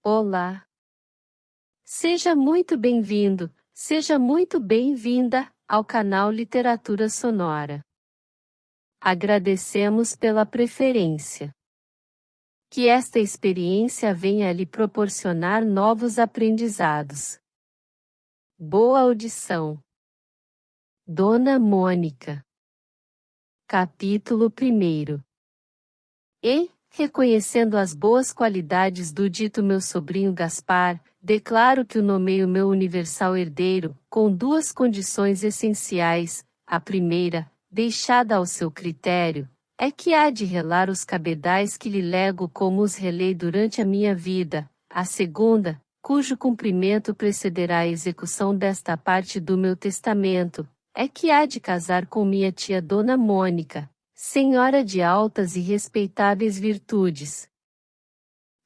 Olá! Seja muito bem-vindo, seja muito bem-vinda ao canal Literatura Sonora. Agradecemos pela preferência. Que esta experiência venha lhe proporcionar novos aprendizados. Boa audição. Dona Mônica. Capítulo 1. E, reconhecendo as boas qualidades do dito meu sobrinho Gaspar, declaro que o nomeio meu universal herdeiro, com duas condições essenciais: a primeira, deixada ao seu critério, é que há de relar os cabedais que lhe lego como os relei durante a minha vida; a segunda, cujo cumprimento precederá a execução desta parte do meu testamento, é que há de casar com minha tia Dona Mônica, senhora de altas e respeitáveis virtudes.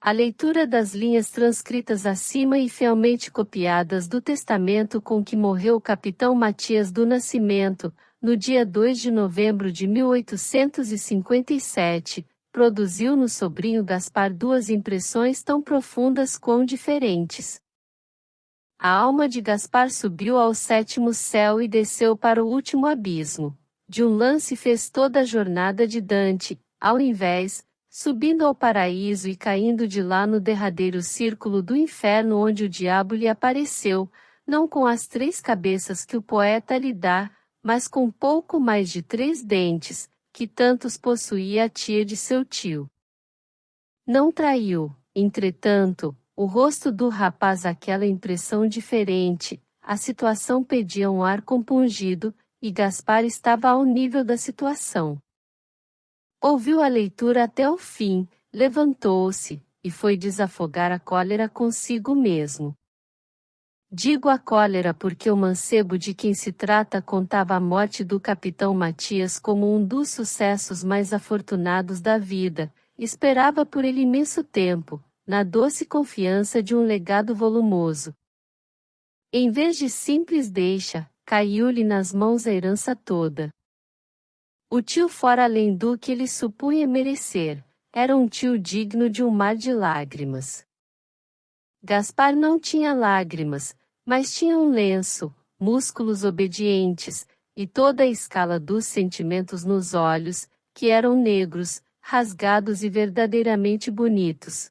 A leitura das linhas transcritas acima e fielmente copiadas do testamento com que morreu o capitão Matias do Nascimento, no dia 2 de novembro de 1857, produziu no sobrinho Gaspar duas impressões tão profundas quão diferentes. A alma de Gaspar subiu ao sétimo céu e desceu para o último abismo. De um lance fez toda a jornada de Dante, ao invés, subindo ao paraíso e caindo de lá no derradeiro círculo do inferno onde o diabo lhe apareceu, não com as 3 cabeças que o poeta lhe dá, mas com pouco mais de 3 dentes, que tantos possuía a tia de seu tio. Não traiu, entretanto, o rosto do rapaz aquela impressão diferente, a situação pedia um ar compungido, e Gaspar estava ao nível da situação. Ouviu a leitura até o fim, levantou-se, e foi desafogar a cólera consigo mesmo. Digo a cólera porque o mancebo de quem se trata contava a morte do capitão Matias como um dos sucessos mais afortunados da vida, esperava por ele imenso tempo, na doce confiança de um legado volumoso. Em vez de simples deixa, caiu-lhe nas mãos a herança toda. O tio fora além do que ele supunha merecer, era um tio digno de um mar de lágrimas. Gaspar não tinha lágrimas, mas tinha um lenço, músculos obedientes, e toda a escala dos sentimentos nos olhos, que eram negros, rasgados e verdadeiramente bonitos.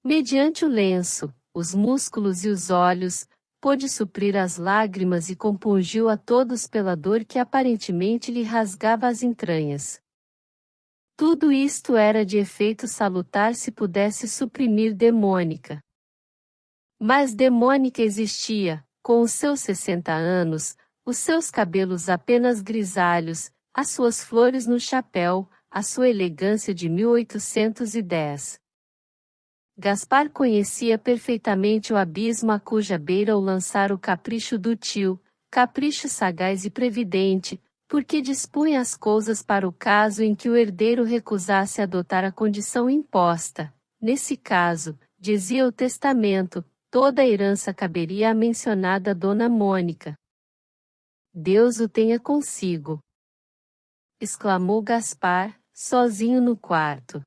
Mediante o lenço, os músculos e os olhos, pôde suprir as lágrimas e compungiu a todos pela dor que aparentemente lhe rasgava as entranhas. Tudo isto era de efeito salutar se pudesse suprimir Demônica. Mas Demônica existia, com os seus 60 anos, os seus cabelos apenas grisalhos, as suas flores no chapéu, a sua elegância de 1810. Gaspar conhecia perfeitamente o abismo a cuja beira o lançara o capricho do tio, capricho sagaz e previdente, porque dispunha as coisas para o caso em que o herdeiro recusasse adotar a condição imposta. Nesse caso, dizia o testamento, toda a herança caberia à mencionada Dona Mônica. Deus o tenha consigo! Exclamou Gaspar, sozinho no quarto.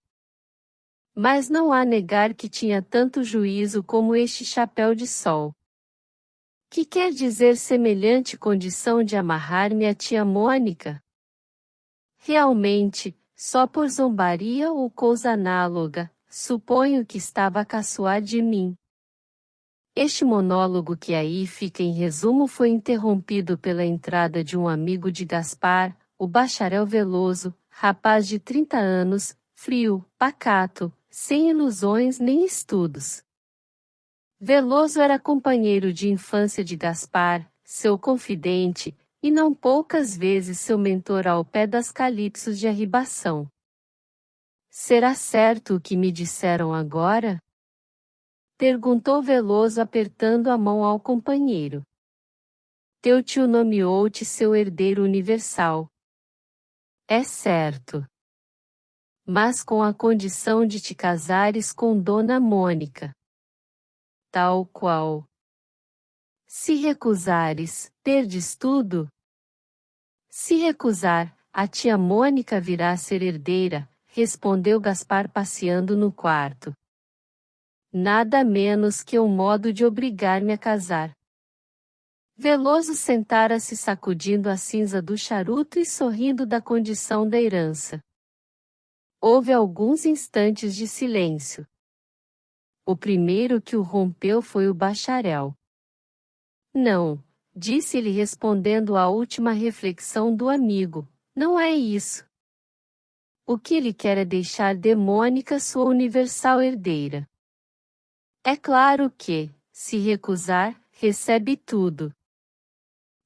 Mas não há negar que tinha tanto juízo como este chapéu de sol. Que quer dizer semelhante condição de amarrar-me à tia Mônica? Realmente, só por zombaria ou coisa análoga, suponho que estava a caçoar de mim. Este monólogo que aí fica em resumo foi interrompido pela entrada de um amigo de Gaspar, o bacharel Veloso, rapaz de 30 anos, frio, pacato, sem ilusões nem estudos. Veloso era companheiro de infância de Gaspar, seu confidente, e não poucas vezes seu mentor ao pé das calipsos de arribação. Será certo o que me disseram agora? Perguntou Veloso apertando a mão ao companheiro. Teu tio nomeou-te seu herdeiro universal. É certo. Mas com a condição de te casares com Dona Mônica. Tal qual. Se recusares, perdes tudo? Se recusar, a tia Mônica virá a ser herdeira, respondeu Gaspar passeando no quarto. Nada menos que um modo de obrigar-me a casar. Veloso sentara-se sacudindo a cinza do charuto e sorrindo da condição da herança. Houve alguns instantes de silêncio. O primeiro que o rompeu foi o bacharel. Não, disse-ele respondendo à última reflexão do amigo, não é isso. O que ele quer é deixar de Mônica sua universal herdeira. É claro que, se recusar, recebe tudo.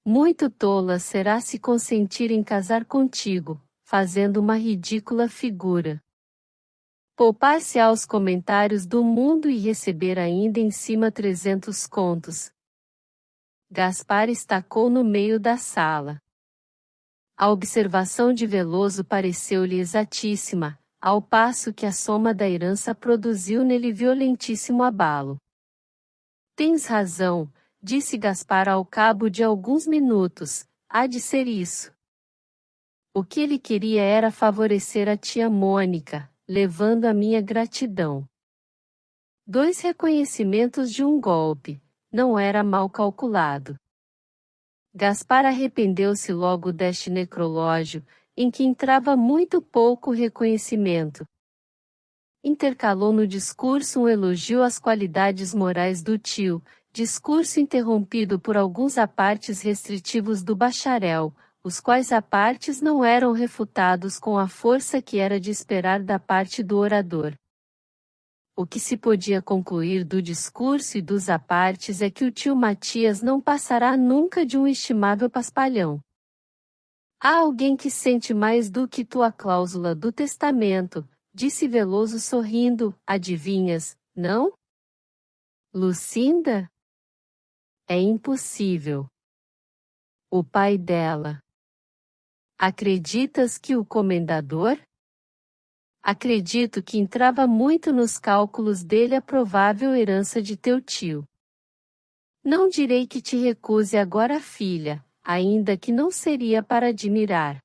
Muito tola será se consentir em casar contigo, fazendo uma ridícula figura. Poupar-se aos comentários do mundo e receber ainda em cima 300 contos. Gaspar estacou no meio da sala. A observação de Veloso pareceu-lhe exatíssima, ao passo que a soma da herança produziu nele violentíssimo abalo. Tens razão, disse Gaspar ao cabo de alguns minutos, há de ser isso. O que ele queria era favorecer a tia Mônica, levando a minha gratidão. 2 reconhecimentos de um golpe, não era mal calculado. Gaspar arrependeu-se logo deste necrológio, em que entrava muito pouco reconhecimento. Intercalou no discurso um elogio às qualidades morais do tio, discurso interrompido por alguns apartes restritivos do bacharel, os quais apartes não eram refutados com a força que era de esperar da parte do orador. O que se podia concluir do discurso e dos apartes é que o tio Matias não passará nunca de um estimável paspalhão. Há alguém que sente mais do que tu a cláusula do testamento, disse Veloso sorrindo, adivinhas, não? Lucinda? É impossível. O pai dela. Acreditas que o comendador? Acredito que entrava muito nos cálculos dele a provável herança de teu tio. Não direi que te recuse agora a filha, ainda que não seria para admirar.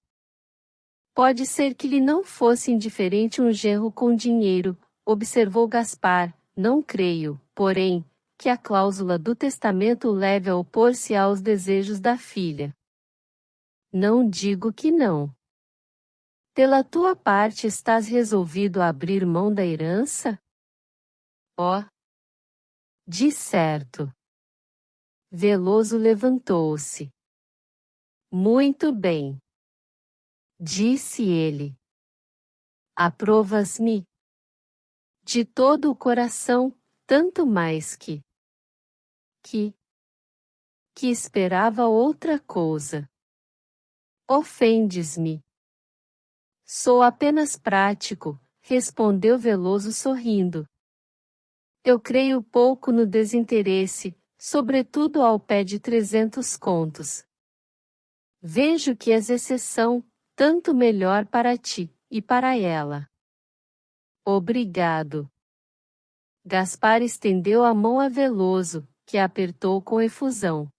Pode ser que lhe não fosse indiferente um genro com dinheiro, observou Gaspar, não creio, porém, que a cláusula do testamento o leve a opor-se aos desejos da filha. Não digo que não. Pela tua parte estás resolvido a abrir mão da herança? Oh! De certo. Veloso levantou-se. Muito bem. Disse ele. Aprovas-me? De todo o coração, tanto mais que esperava outra coisa. Ofendes-me. Sou apenas prático, respondeu Veloso sorrindo. Eu creio pouco no desinteresse, sobretudo ao pé de 300 contos. Vejo que és exceção, tanto melhor para ti, e para ela. Obrigado. Gaspar estendeu a mão a Veloso, que a apertou com efusão.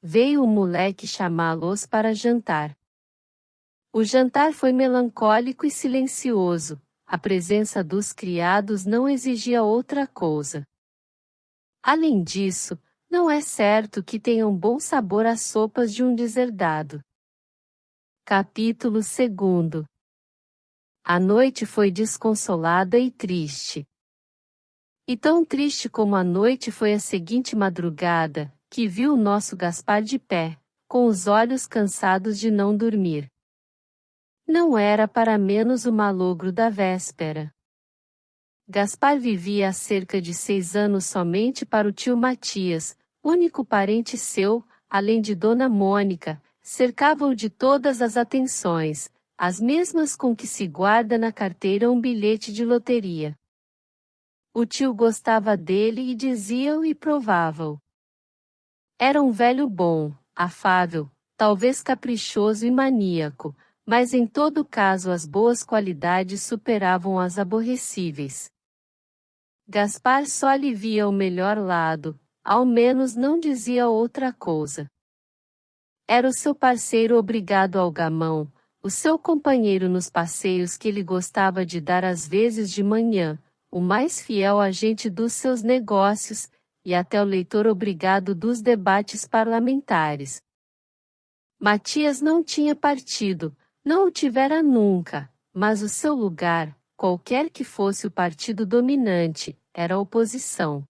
Veio o moleque chamá-los para jantar. O jantar foi melancólico e silencioso, a presença dos criados não exigia outra coisa. Além disso, não é certo que tenham bom sabor as sopas de um deserdado. Capítulo 2. A noite foi desconsolada e triste. E tão triste como a noite foi a seguinte madrugada, que viu o nosso Gaspar de pé, com os olhos cansados de não dormir. Não era para menos o malogro da véspera. Gaspar vivia há cerca de 6 anos somente para o tio Matias, único parente seu, além de Dona Mônica, cercava-o de todas as atenções, as mesmas com que se guarda na carteira um bilhete de loteria. O tio gostava dele e dizia-o e provava-o. Era um velho bom, afável, talvez caprichoso e maníaco, mas em todo caso as boas qualidades superavam as aborrecíveis. Gaspar só lhe via o melhor lado, ao menos não dizia outra coisa. Era o seu parceiro obrigado ao gamão, o seu companheiro nos passeios que ele gostava de dar às vezes de manhã, o mais fiel agente dos seus negócios, e até o leitor obrigado dos debates parlamentares. Matias não tinha partido, não o tivera nunca, mas o seu lugar, qualquer que fosse o partido dominante, era a oposição.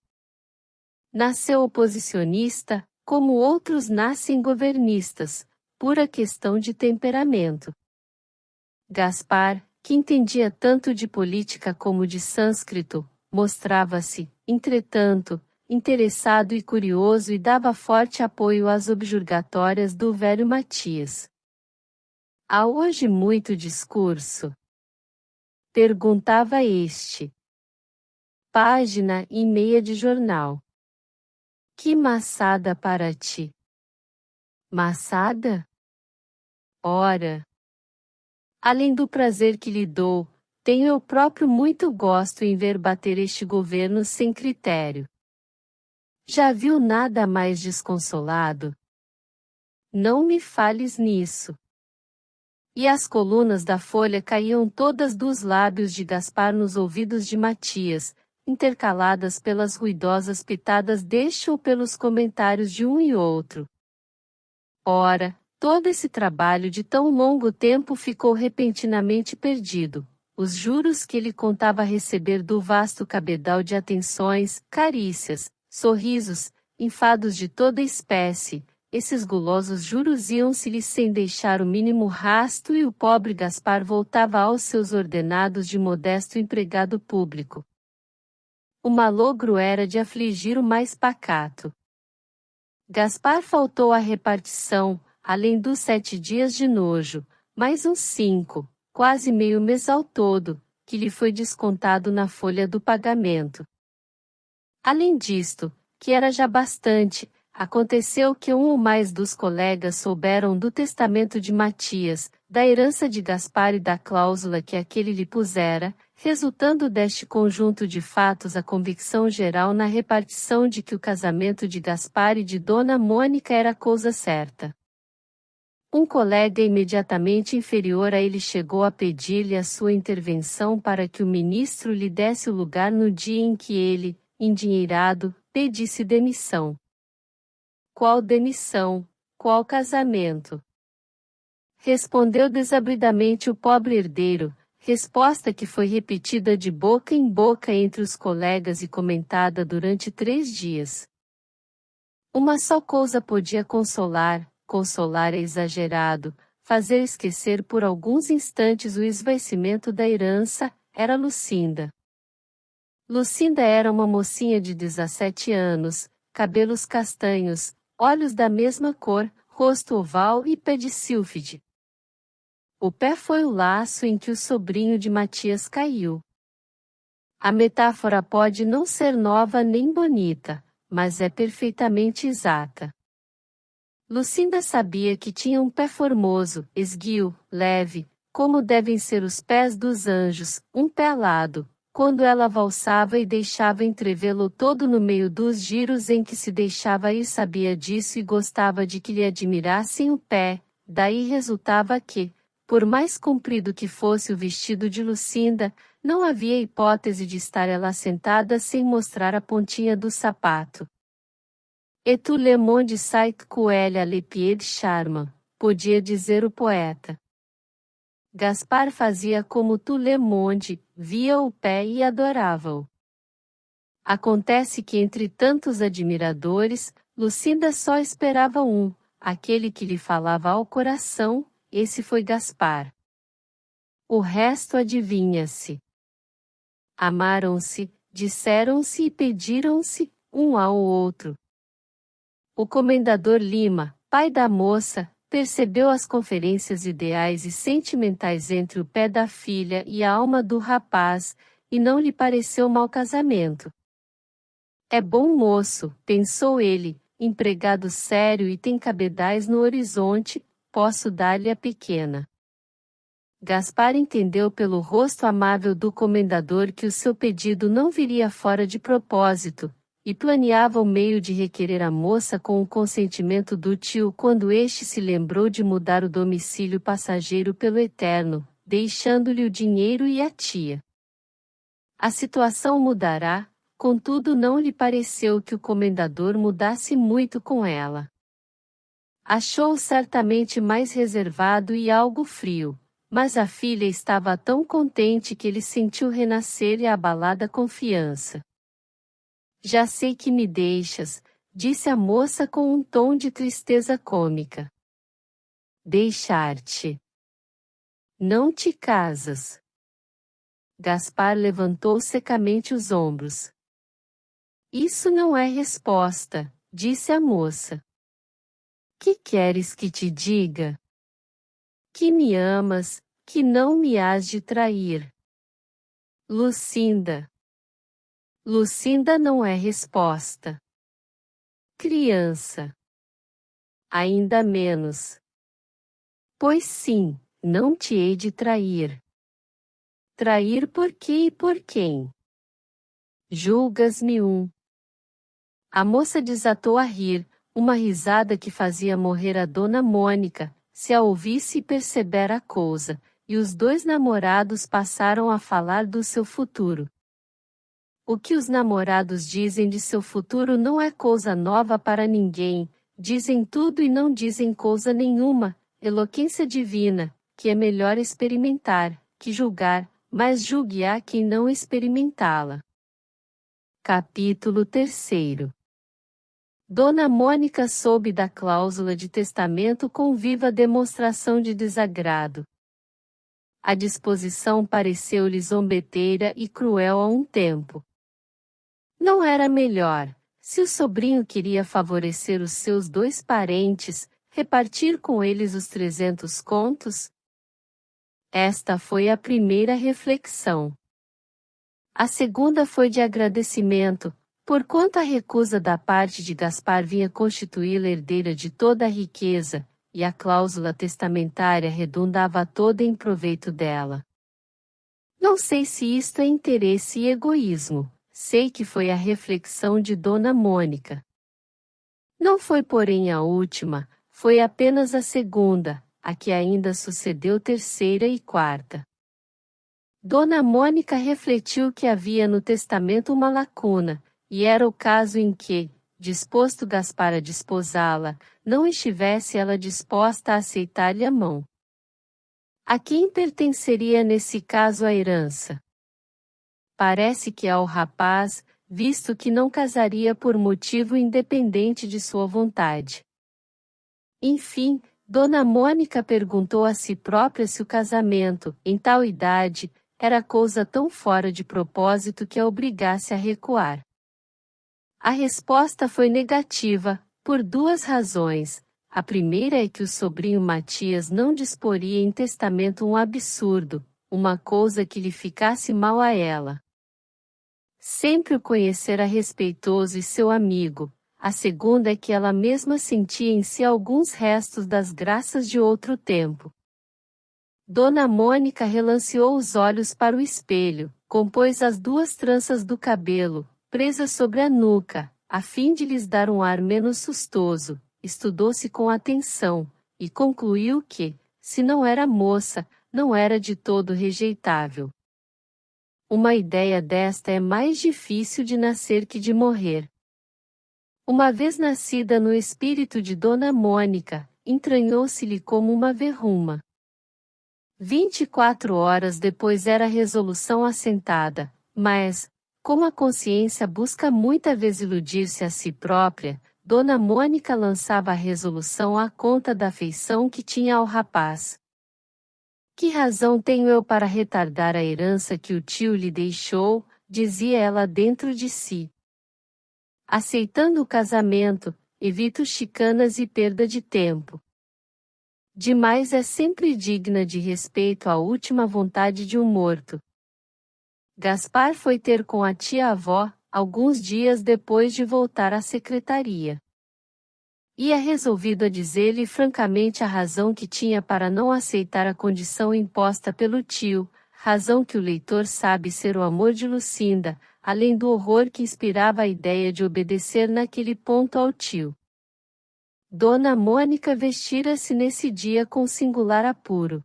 Nasceu oposicionista, como outros nascem governistas, pura questão de temperamento. Gaspar, que entendia tanto de política como de sânscrito, mostrava-se, entretanto, interessado e curioso e dava forte apoio às objurgatórias do velho Matias. Há hoje muito discurso? Perguntava este. Página e meia de jornal. Que maçada para ti! Maçada? Ora! Além do prazer que lhe dou, tenho eu próprio muito gosto em ver bater este governo sem critério. Já viu nada mais desconsolado? Não me fales nisso. E as colunas da folha caíam todas dos lábios de Gaspar nos ouvidos de Matias, intercaladas pelas ruidosas pitadas deste ou pelos comentários de um e outro. Ora, todo esse trabalho de tão longo tempo ficou repentinamente perdido. Os juros que ele contava receber do vasto cabedal de atenções, carícias, sorrisos, enfados de toda espécie, esses gulosos juros iam-se-lhe sem deixar o mínimo rasto e o pobre Gaspar voltava aos seus ordenados de modesto empregado público. O malogro era de afligir o mais pacato. Gaspar faltou à repartição, além dos 7 dias de nojo, mais uns 5, quase meio mês ao todo, que lhe foi descontado na folha do pagamento. Além disto, que era já bastante, aconteceu que um ou mais dos colegas souberam do testamento de Matias, da herança de Gaspar e da cláusula que aquele lhe pusera, resultando deste conjunto de fatos a convicção geral na repartição de que o casamento de Gaspar e de Dona Mônica era coisa certa. Um colega imediatamente inferior a ele chegou a pedir-lhe a sua intervenção para que o ministro lhe desse o lugar no dia em que ele, endinheirado, pedisse demissão. Qual demissão? Qual casamento? Respondeu desabridamente o pobre herdeiro, resposta que foi repetida de boca em boca entre os colegas e comentada durante 3 dias. Uma só coisa podia consolar é exagerado, fazer esquecer por alguns instantes o esvaecimento da herança, era Lucinda. Lucinda era uma mocinha de 17 anos, cabelos castanhos, olhos da mesma cor, rosto oval e pé de sílfide. O pé foi o laço em que o sobrinho de Matias caiu. A metáfora pode não ser nova nem bonita, mas é perfeitamente exata. Lucinda sabia que tinha um pé formoso, esguio, leve, como devem ser os pés dos anjos, um pé alado, quando ela valsava e deixava entrevê-lo todo no meio dos giros em que se deixava ir, sabia disso e gostava de que lhe admirassem o pé, daí resultava que, por mais comprido que fosse o vestido de Lucinda, não havia hipótese de estar ela sentada sem mostrar a pontinha do sapato. Et tout le monde sait qu'elle a les pieds de charme, podia dizer o poeta. Gaspar fazia como tout le monde, via o pé e adorava-o. Acontece que entre tantos admiradores, Lucinda só esperava um, aquele que lhe falava ao coração, esse foi Gaspar. O resto adivinha-se. Amaram-se, disseram-se e pediram-se, um ao outro. O comendador Lima, pai da moça, percebeu as conferências ideais e sentimentais entre o pé da filha e a alma do rapaz, e não lhe pareceu mau casamento. É bom moço, pensou ele, empregado sério e tem cabedais no horizonte, posso dar-lhe a pequena. Gaspar entendeu pelo rosto amável do comendador que o seu pedido não viria fora de propósito, e planeava o meio de requerer a moça com o consentimento do tio quando este se lembrou de mudar o domicílio passageiro pelo eterno, deixando-lhe o dinheiro e a tia. A situação mudará, contudo não lhe pareceu que o comendador mudasse muito com ela. Achou-o certamente mais reservado e algo frio, mas a filha estava tão contente que ele sentiu renascer e abalada confiança. Já sei que me deixas, disse a moça com um tom de tristeza cômica. Deixar-te. Não te casas. Gaspar levantou secamente os ombros. Isso não é resposta, disse a moça. Que queres que te diga? Que me amas, que não me hás de trair. Lucinda. Lucinda não é resposta. Criança. Ainda menos. Pois sim, não te hei de trair. Trair por quê e por quem? Julgas-me um. A moça desatou a rir, uma risada que fazia morrer a dona Mônica, se a ouvisse e perceber a cousa, e os dois namorados passaram a falar do seu futuro. O que os namorados dizem de seu futuro não é coisa nova para ninguém, dizem tudo e não dizem coisa nenhuma, eloquência divina, que é melhor experimentar, que julgar, mas julgue-a quem não experimentá-la. Capítulo 3. Dona Mônica soube da cláusula de testamento com viva demonstração de desagrado. A disposição pareceu-lhe zombeteira e cruel a um tempo. Não era melhor, se o sobrinho queria favorecer os seus dois parentes, repartir com eles os 300 contos? Esta foi a primeira reflexão. A segunda foi de agradecimento, porquanto a recusa da parte de Gaspar vinha constituí-la herdeira de toda a riqueza, e a cláusula testamentária redundava toda em proveito dela. Não sei se isto é interesse e egoísmo, sei que foi a reflexão de Dona Mônica. Não foi porém a última, foi apenas a segunda, a que ainda sucedeu terceira e quarta. Dona Mônica refletiu que havia no testamento uma lacuna, e era o caso em que, disposto Gaspar a desposá-la, não estivesse ela disposta a aceitar-lhe a mão. A quem pertenceria nesse caso a herança? Parece que ao rapaz, visto que não casaria por motivo independente de sua vontade. Enfim, Dona Mônica perguntou a si própria se o casamento, em tal idade, era coisa tão fora de propósito que a obrigasse a recuar. A resposta foi negativa, por duas razões. A primeira é que o sobrinho Matias não disporia em testamento um absurdo, uma coisa que lhe ficasse mal a ela. Sempre o conhecera respeitoso e seu amigo. A segunda é que ela mesma sentia em si alguns restos das graças de outro tempo. Dona Mônica relanceou os olhos para o espelho, compôs as duas tranças do cabelo, presas sobre a nuca, a fim de lhes dar um ar menos sustoso, estudou-se com atenção, e concluiu que, se não era moça, não era de todo rejeitável. Uma ideia desta é mais difícil de nascer que de morrer. Uma vez nascida no espírito de Dona Mônica, entranhou-se-lhe como uma verruma. 24 horas depois era a resolução assentada, mas, como a consciência busca muita vez iludir-se a si própria, Dona Mônica lançava a resolução à conta da afeição que tinha ao rapaz. Que razão tenho eu para retardar a herança que o tio lhe deixou, dizia ela dentro de si. Aceitando o casamento, evito chicanas e perda de tempo. Demais é sempre digna de respeito a última vontade de um morto. Gaspar foi ter com a tia-avó, alguns dias depois de voltar à secretaria. Ia resolvido a dizer-lhe francamente a razão que tinha para não aceitar a condição imposta pelo tio, razão que o leitor sabe ser o amor de Lucinda, além do horror que inspirava a ideia de obedecer naquele ponto ao tio. Dona Mônica vestira-se nesse dia com singular apuro.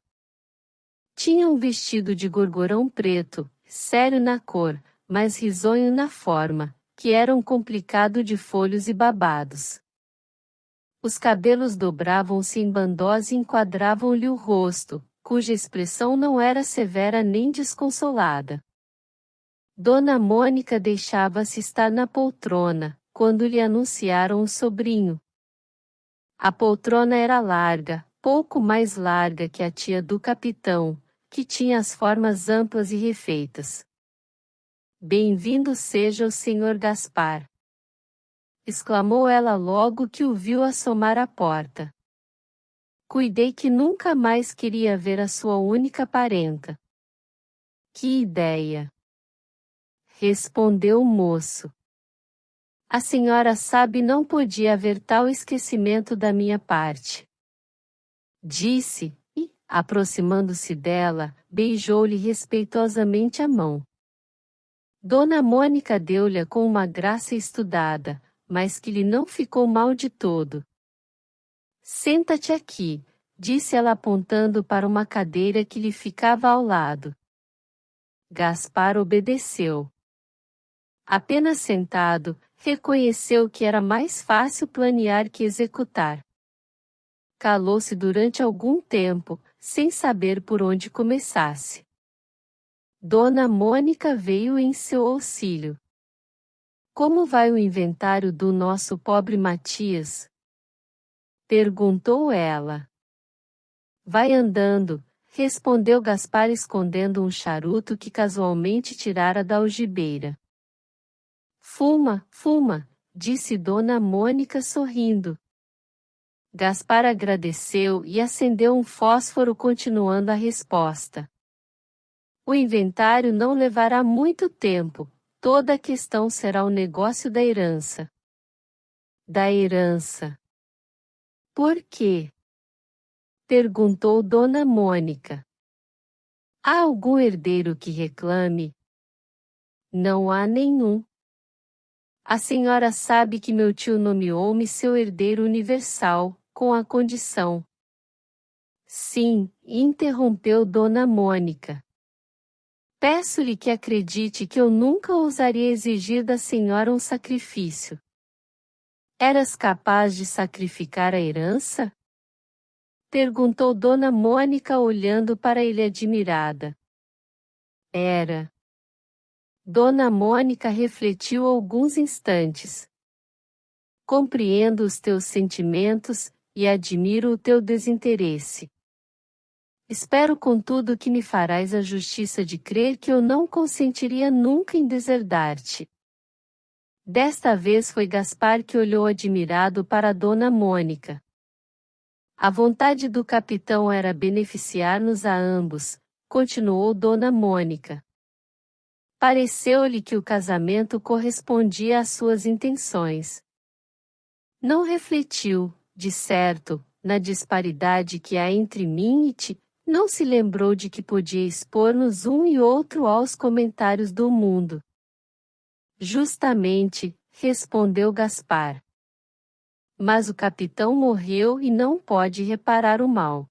Tinha um vestido de gorgorão preto, sério na cor, mas risonho na forma, que era um complicado de folhos e babados. Os cabelos dobravam-se em bandós e enquadravam-lhe o rosto, cuja expressão não era severa nem desconsolada. Dona Mônica deixava-se estar na poltrona, quando lhe anunciaram o sobrinho. A poltrona era larga, pouco mais larga que a tia do capitão, que tinha as formas amplas e refeitas. Bem-vindo seja o senhor Gaspar! Exclamou ela logo que o viu assomar à porta. Cuidei que nunca mais queria ver a sua única parenta. Que ideia! Respondeu o moço. A senhora sabe não podia haver tal esquecimento da minha parte. Disse, e, aproximando-se dela, beijou-lhe respeitosamente a mão. Dona Mônica deu-lhe com uma graça estudada, mas que lhe não ficou mal de todo. Senta-te aqui, disse ela apontando para uma cadeira que lhe ficava ao lado. Gaspar obedeceu. Apenas sentado, reconheceu que era mais fácil planear que executar. Calou-se durante algum tempo, sem saber por onde começasse. Dona Mônica veio em seu auxílio. Como vai o inventário do nosso pobre Matias? Perguntou ela. Vai andando, respondeu Gaspar escondendo um charuto que casualmente tirara da algibeira. Fuma, fuma, disse Dona Mônica sorrindo. Gaspar agradeceu e acendeu um fósforo continuando a resposta. O inventário não levará muito tempo, toda a questão será o negócio da herança. Da herança. Por quê? Perguntou Dona Mônica. Há algum herdeiro que reclame? Não há nenhum. A senhora sabe que meu tio nomeou-me seu herdeiro universal, com a condição. Sim, interrompeu Dona Mônica. Peço-lhe que acredite que eu nunca ousaria exigir da senhora um sacrifício. Eras capaz de sacrificar a herança? Perguntou Dona Mônica olhando para ele admirada. Era. Dona Mônica refletiu alguns instantes. Compreendo os teus sentimentos, e admiro o teu desinteresse. Espero contudo que me farás a justiça de crer que eu não consentiria nunca em deserdar-te. Desta vez foi Gaspar que olhou admirado para Dona Mônica. A vontade do capitão era beneficiar-nos a ambos, continuou Dona Mônica. Pareceu-lhe que o casamento correspondia às suas intenções. Não refletiu, de certo, na disparidade que há entre mim e ti, não se lembrou de que podia expor-nos um e outro aos comentários do mundo. Justamente, respondeu Gaspar. Mas o capitão morreu e não pode reparar o mal.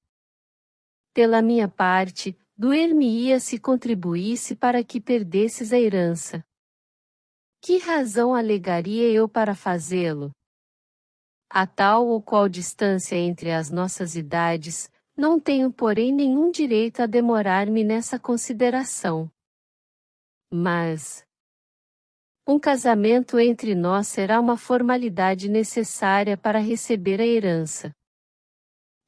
Pela minha parte, doer-me-ia se contribuísse para que perdesses a herança. Que razão alegaria eu para fazê-lo? A tal ou qual distância entre as nossas idades, não tenho porém nenhum direito a demorar-me nessa consideração. Mas um casamento entre nós será uma formalidade necessária para receber a herança.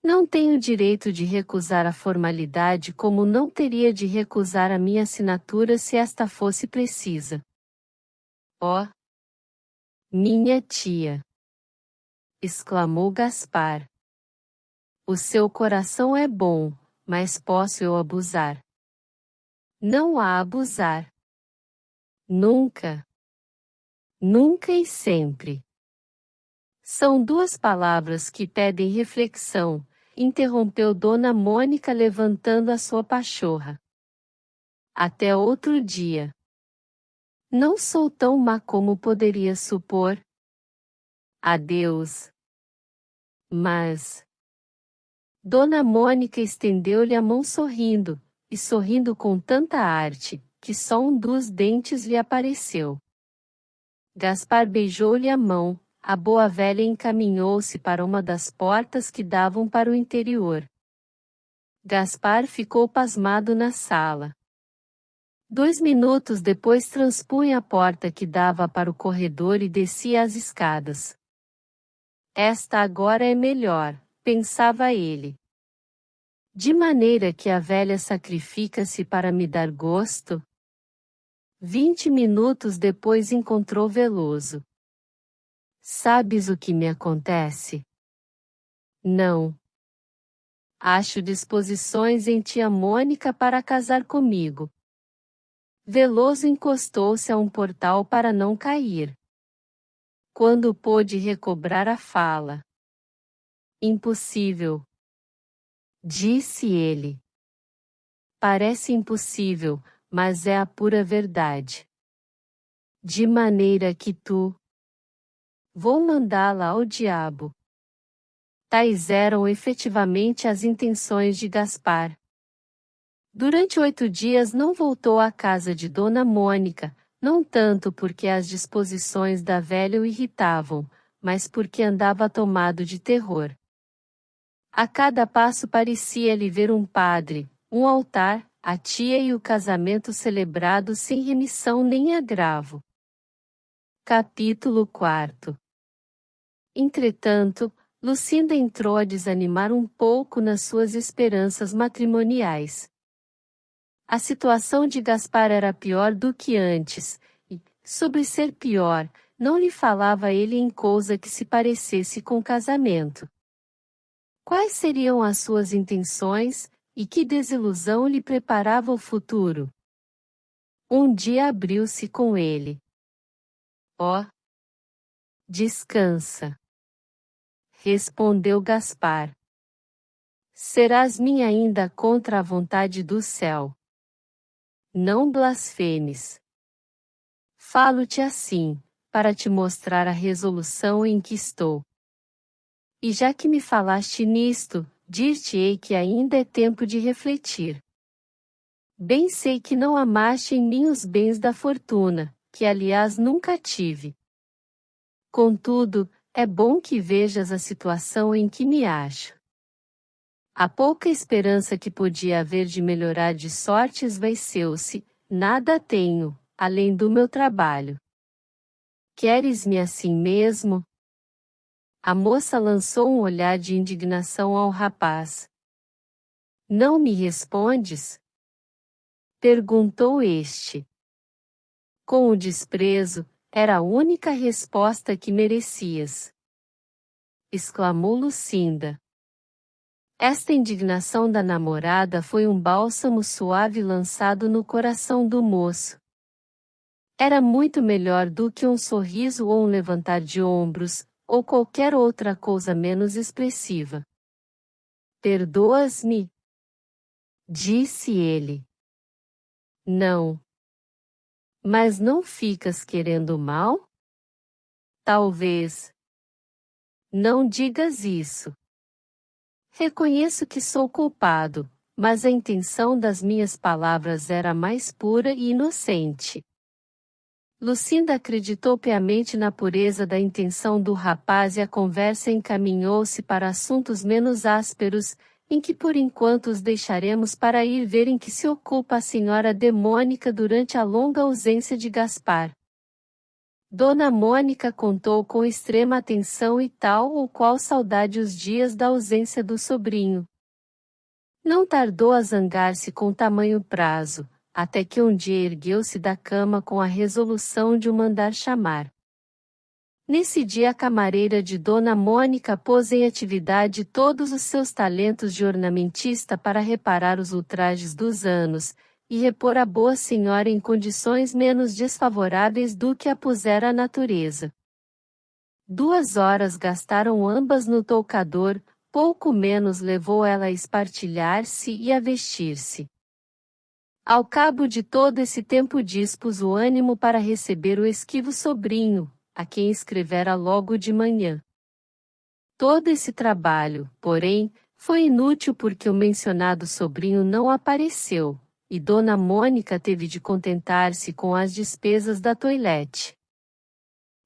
Não tenho direito de recusar a formalidade como não teria de recusar a minha assinatura se esta fosse precisa. Ó! Minha tia! Exclamou Gaspar. O seu coração é bom, mas posso eu abusar? Não há abusar. Nunca. Nunca e sempre. São duas palavras que pedem reflexão, interrompeu Dona Mônica levantando a sua pachorra. Até outro dia. Não sou tão má como poderia supor. Adeus. Mas... Dona Mônica estendeu-lhe a mão sorrindo, e sorrindo com tanta arte, que só um dos dentes lhe apareceu. Gaspar beijou-lhe a mão, a boa velha encaminhou-se para uma das portas que davam para o interior. Gaspar ficou pasmado na sala. 2 minutos depois transpunha a porta que dava para o corredor e descia as escadas. Esta agora é melhor, pensava ele. De maneira que a velha sacrifica-se para me dar gosto? 20 minutos depois encontrou Veloso. Sabes o que me acontece? Não. Acho disposições em tia Mônica para casar comigo. Veloso encostou-se a um portal para não cair. Quando pôde recobrar a fala. Impossível. Disse ele. Parece impossível, mas é a pura verdade. De maneira que tu... Vou mandá-la ao diabo. Tais eram efetivamente as intenções de Gaspar. Durante 8 dias não voltou à casa de Dona Mônica, não tanto porque as disposições da velha o irritavam, mas porque andava tomado de terror. A cada passo parecia-lhe ver um padre, um altar, a tia e o casamento celebrado sem remissão nem agravo. Capítulo 4. Entretanto, Lucinda entrou a desanimar um pouco nas suas esperanças matrimoniais. A situação de Gaspar era pior do que antes, e, sobre ser pior, não lhe falava ele em coisa que se parecesse com casamento. Quais seriam as suas intenções, e que desilusão lhe preparava o futuro? Um dia abriu-se com ele. Ó! Descansa! Respondeu Gaspar. Serás minha ainda contra a vontade do céu. Não blasfemes. Falo-te assim, para te mostrar a resolução em que estou. E já que me falaste nisto, dir-te-ei que ainda é tempo de refletir. Bem sei que não amaste em mim os bens da fortuna, que aliás nunca tive. Contudo, é bom que vejas a situação em que me acho. A pouca esperança que podia haver de melhorar de sorte esvaeceu-se, nada tenho, além do meu trabalho. Queres-me assim mesmo? A moça lançou um olhar de indignação ao rapaz. Não me respondes? Perguntou este. Com o desprezo, era a única resposta que merecias. Exclamou Lucinda. Esta indignação da namorada foi um bálsamo suave lançado no coração do moço. Era muito melhor do que um sorriso ou um levantar de ombros, ou qualquer outra coisa menos expressiva. Perdoas-me? Disse ele. Não. Mas não ficas querendo mal? Talvez. Não digas isso. Reconheço que sou culpado, mas a intenção das minhas palavras era mais pura e inocente. Lucinda acreditou piamente na pureza da intenção do rapaz e a conversa encaminhou-se para assuntos menos ásperos, em que por enquanto os deixaremos para ir ver em que se ocupa a senhora de Mônica durante a longa ausência de Gaspar. Dona Mônica contou com extrema atenção e tal ou qual saudade os dias da ausência do sobrinho. Não tardou a zangar-se com tamanho prazo, até que um dia ergueu-se da cama com a resolução de o mandar chamar. Nesse dia a camareira de Dona Mônica pôs em atividade todos os seus talentos de ornamentista para reparar os ultrajes dos anos, e repor a boa senhora em condições menos desfavoráveis do que a pusera a natureza. 2 horas gastaram ambas no toucador, pouco menos levou ela a espartilhar-se e a vestir-se. Ao cabo de todo esse tempo dispus o ânimo para receber o esquivo sobrinho, a quem escrevera logo de manhã. Todo esse trabalho, porém, foi inútil porque o mencionado sobrinho não apareceu, e Dona Mônica teve de contentar-se com as despesas da toilette.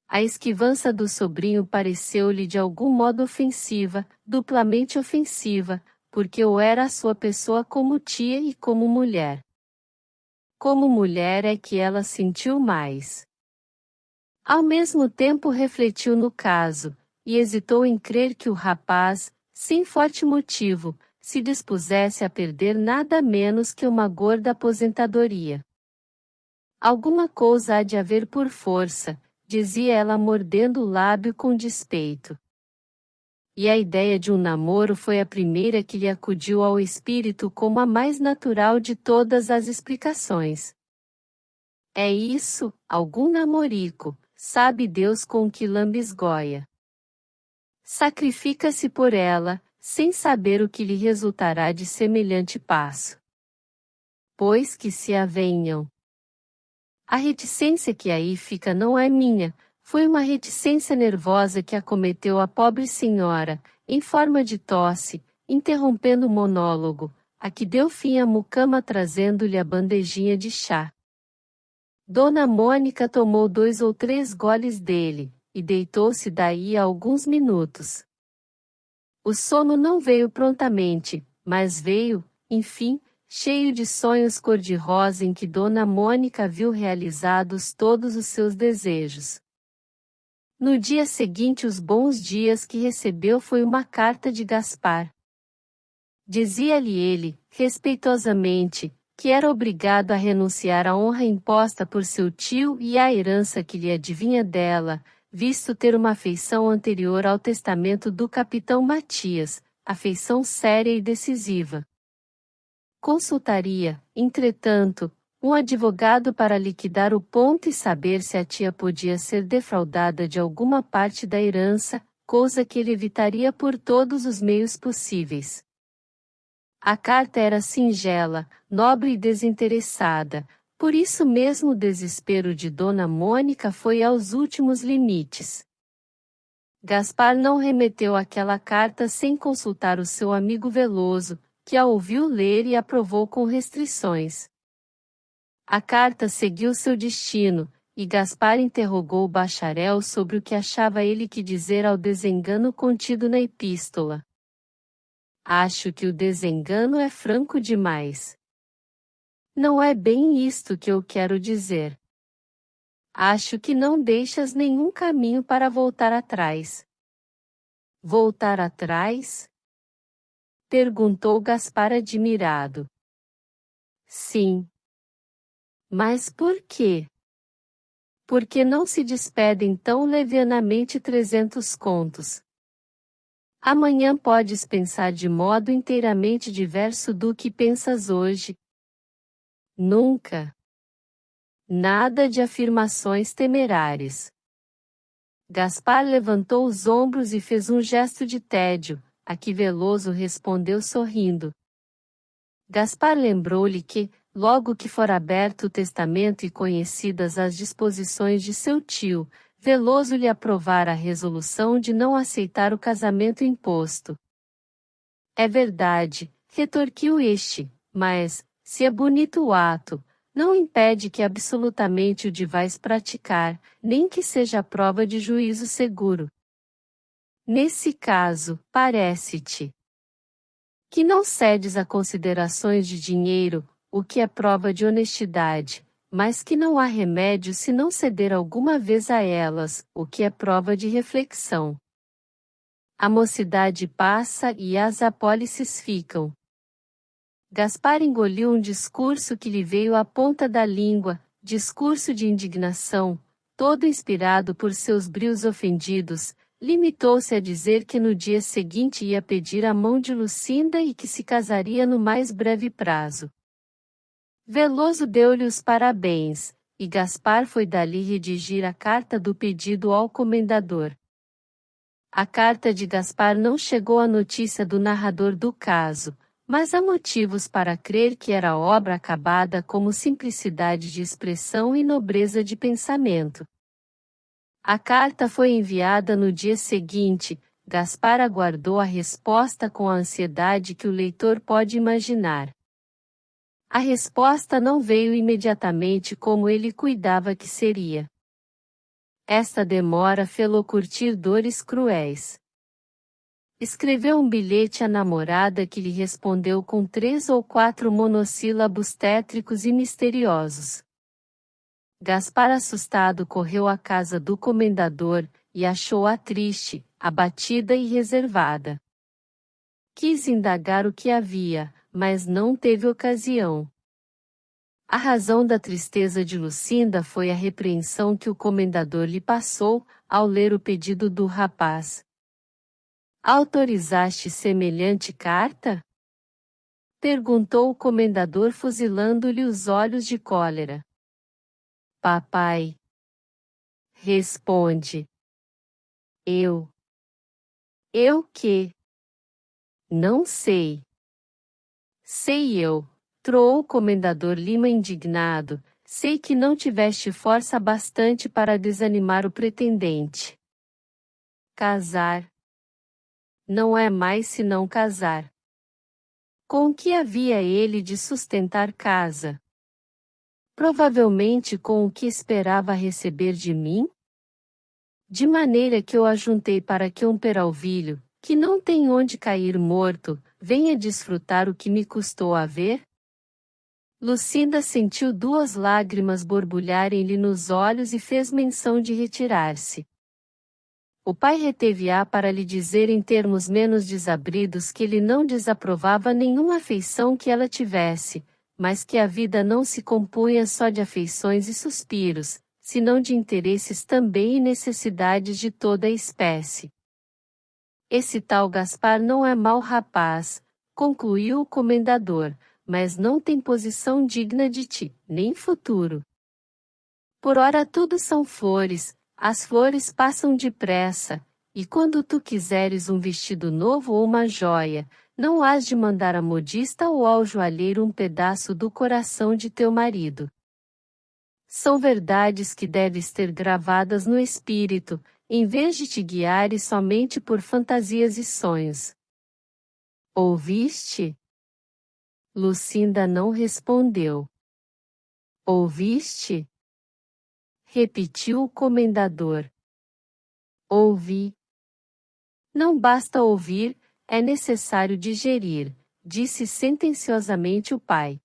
A esquivança do sobrinho pareceu-lhe de algum modo ofensiva, duplamente ofensiva, porque ou era a sua pessoa como tia e como mulher. Como mulher é que ela sentiu mais. Ao mesmo tempo refletiu no caso, e hesitou em crer que o rapaz, sem forte motivo, se dispusesse a perder nada menos que uma gorda aposentadoria. Alguma coisa há de haver por força, dizia ela mordendo o lábio com despeito. E a ideia de um namoro foi a primeira que lhe acudiu ao espírito como a mais natural de todas as explicações. É isso, algum namorico, sabe Deus com que lambisgoia. Sacrifica-se por ela, sem saber o que lhe resultará de semelhante passo. Pois que se avenham. A reticência que aí fica não é minha, foi uma reticência nervosa que acometeu a pobre senhora, em forma de tosse, interrompendo o monólogo, a que deu fim a mucama trazendo-lhe a bandejinha de chá. Dona Mônica tomou 2 ou 3 goles dele, e deitou-se daí a alguns minutos. O sono não veio prontamente, mas veio, enfim, cheio de sonhos cor-de-rosa em que Dona Mônica viu realizados todos os seus desejos. No dia seguinte os bons dias que recebeu foi uma carta de Gaspar. Dizia-lhe ele, respeitosamente, que era obrigado a renunciar à honra imposta por seu tio e à herança que lhe adivinha dela, visto ter uma afeição anterior ao testamento do capitão Matias, afeição séria e decisiva. Consultaria, entretanto, um advogado para liquidar o ponto e saber se a tia podia ser defraudada de alguma parte da herança, coisa que ele evitaria por todos os meios possíveis. A carta era singela, nobre e desinteressada, por isso mesmo o desespero de Dona Mônica foi aos últimos limites. Gaspar não remeteu aquela carta sem consultar o seu amigo Veloso, que a ouviu ler e aprovou com restrições. A carta seguiu seu destino, e Gaspar interrogou o bacharel sobre o que achava ele que dizer ao desengano contido na epístola. Acho que o desengano é franco demais. Não é bem isto que eu quero dizer. Acho que não deixas nenhum caminho para voltar atrás. Voltar atrás? Perguntou Gaspar admirado. Sim. Mas por quê? Porque não se despedem tão levianamente 300 contos. Amanhã podes pensar de modo inteiramente diverso do que pensas hoje. Nunca. Nada de afirmações temerárias. Gaspar levantou os ombros e fez um gesto de tédio, a que Veloso respondeu sorrindo. Gaspar lembrou-lhe que, logo que fora aberto o testamento e conhecidas as disposições de seu tio, Veloso lhe aprovara a resolução de não aceitar o casamento imposto. É verdade, retorquiu este, mas, se é bonito o ato, não impede que absolutamente o devais praticar, nem que seja a prova de juízo seguro. Nesse caso, parece-te que não cedes a considerações de dinheiro, o que é prova de honestidade, mas que não há remédio se não ceder alguma vez a elas, o que é prova de reflexão. A mocidade passa e as apólices ficam. Gaspar engoliu um discurso que lhe veio à ponta da língua, discurso de indignação, todo inspirado por seus brios ofendidos, limitou-se a dizer que no dia seguinte ia pedir a mão de Lucinda e que se casaria no mais breve prazo. Veloso deu-lhe os parabéns, e Gaspar foi dali redigir a carta do pedido ao comendador. A carta de Gaspar não chegou à notícia do narrador do caso, mas há motivos para crer que era obra acabada como simplicidade de expressão e nobreza de pensamento. A carta foi enviada no dia seguinte. Gaspar aguardou a resposta com a ansiedade que o leitor pode imaginar. A resposta não veio imediatamente como ele cuidava que seria. Esta demora fê-lo curtir dores cruéis. Escreveu um bilhete à namorada que lhe respondeu com 3 ou 4 monossílabos tétricos e misteriosos. Gaspar, assustado, correu à casa do comendador, e achou-a triste, abatida e reservada. Quis indagar o que havia, mas não teve ocasião. A razão da tristeza de Lucinda foi a repreensão que o comendador lhe passou, ao ler o pedido do rapaz. Autorizaste semelhante carta? Perguntou o comendador, fuzilando-lhe os olhos de cólera. Papai. Responde. Eu. Eu que? Não sei. Sei eu, troou o comendador Lima indignado, sei que não tiveste força bastante para desanimar o pretendente. Casar. Não é mais senão casar. Com o que havia ele de sustentar casa? Provavelmente com o que esperava receber de mim? De maneira que eu ajuntei para que um peralvilho, que não tem onde cair morto, venha desfrutar o que me custou a ver? Lucinda sentiu 2 lágrimas borbulharem-lhe nos olhos e fez menção de retirar-se. O pai reteve-a para lhe dizer em termos menos desabridos que ele não desaprovava nenhuma afeição que ela tivesse, mas que a vida não se compunha só de afeições e suspiros, senão de interesses também e necessidades de toda a espécie. Esse tal Gaspar não é mau rapaz, concluiu o comendador, mas não tem posição digna de ti, nem futuro. Por ora tudo são flores, as flores passam depressa, e quando tu quiseres um vestido novo ou uma joia, não hás de mandar à modista ou ao joalheiro um pedaço do coração de teu marido. São verdades que deves ter gravadas no espírito, em vez de te guiares somente por fantasias e sonhos. Ouviste? Lucinda não respondeu. Ouviste? Repetiu o comendador. Ouvi. Não basta ouvir, é necessário digerir, disse sentenciosamente o pai.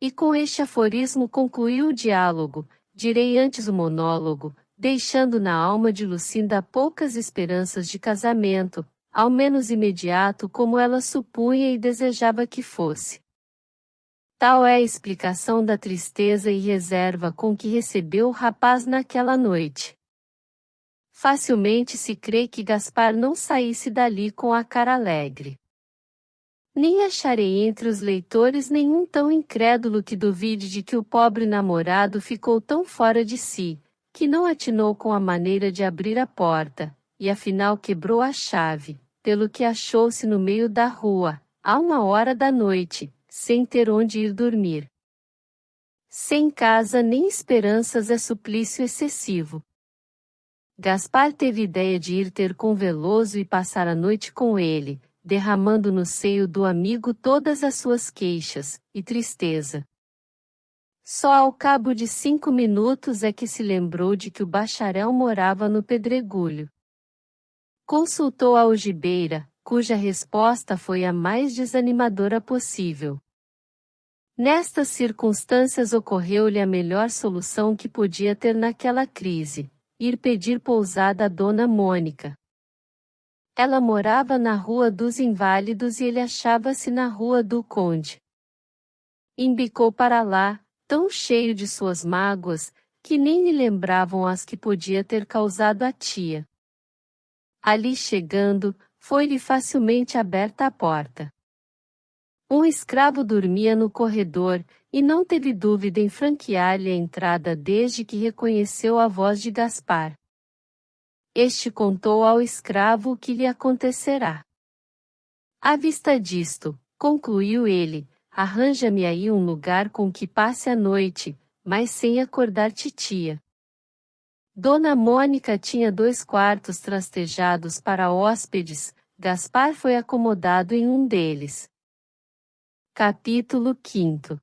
E com este aforismo concluiu o diálogo, direi antes o monólogo, deixando na alma de Lucinda poucas esperanças de casamento, ao menos imediato como ela supunha e desejava que fosse. Tal é a explicação da tristeza e reserva com que recebeu o rapaz naquela noite. Facilmente se crê que Gaspar não saísse dali com a cara alegre. Nem acharei entre os leitores nenhum tão incrédulo que duvide de que o pobre namorado ficou tão fora de si, que não atinou com a maneira de abrir a porta, e afinal quebrou a chave, pelo que achou-se no meio da rua, a 1 hora da noite, sem ter onde ir dormir. Sem casa nem esperanças é suplício excessivo. Gaspar teve ideia de ir ter com Veloso e passar a noite com ele, derramando no seio do amigo todas as suas queixas e tristeza. Só ao cabo de 5 minutos é que se lembrou de que o bacharel morava no Pedregulho. Consultou a algibeira, cuja resposta foi a mais desanimadora possível. Nestas circunstâncias ocorreu-lhe a melhor solução que podia ter naquela crise: ir pedir pousada a Dona Mônica. Ela morava na Rua dos Inválidos e ele achava-se na Rua do Conde. Embicou para lá, tão cheio de suas mágoas, que nem lhe lembravam as que podia ter causado a tia. Ali chegando, foi-lhe facilmente aberta a porta. Um escravo dormia no corredor, e não teve dúvida em franquear-lhe a entrada desde que reconheceu a voz de Gaspar. Este contou ao escravo o que lhe acontecerá. À vista disto, concluiu ele, arranja-me aí um lugar com que passe a noite, mas sem acordar titia. Dona Mônica tinha 2 quartos trastejados para hóspedes, Gaspar foi acomodado em um deles. Capítulo 5.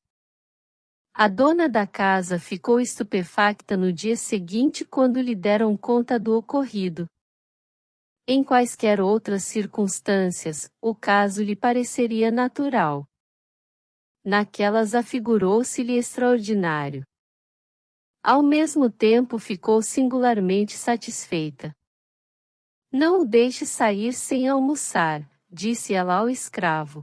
A dona da casa ficou estupefacta no dia seguinte quando lhe deram conta do ocorrido. Em quaisquer outras circunstâncias, o caso lhe pareceria natural. Naquelas afigurou-se-lhe extraordinário. Ao mesmo tempo ficou singularmente satisfeita. Não o deixe sair sem almoçar, disse ela ao escravo.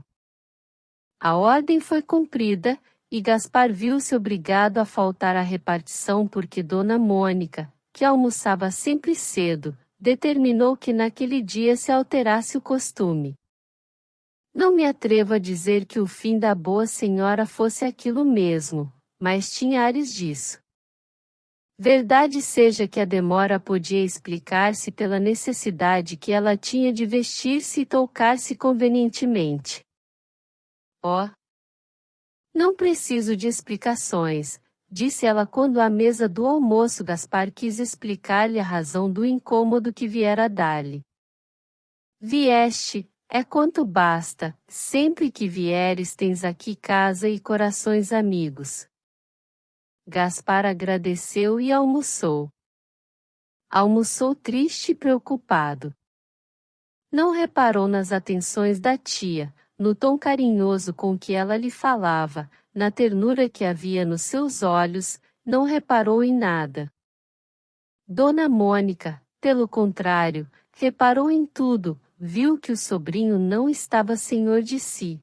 A ordem foi cumprida, e Gaspar viu-se obrigado a faltar à repartição porque Dona Mônica, que almoçava sempre cedo, determinou que naquele dia se alterasse o costume. Não me atrevo a dizer que o fim da boa senhora fosse aquilo mesmo, mas tinha ares disso. Verdade seja que a demora podia explicar-se pela necessidade que ela tinha de vestir-se e tocar-se convenientemente. Oh! Não preciso de explicações, disse ela quando à mesa do almoço Gaspar quis explicar-lhe a razão do incômodo que viera dar-lhe. Vieste, é quanto basta, sempre que vieres tens aqui casa e corações amigos. Gaspar agradeceu e almoçou. Almoçou triste e preocupado. Não reparou nas atenções da tia, no tom carinhoso com que ela lhe falava, na ternura que havia nos seus olhos, não reparou em nada. Dona Mônica, pelo contrário, reparou em tudo, viu que o sobrinho não estava senhor de si.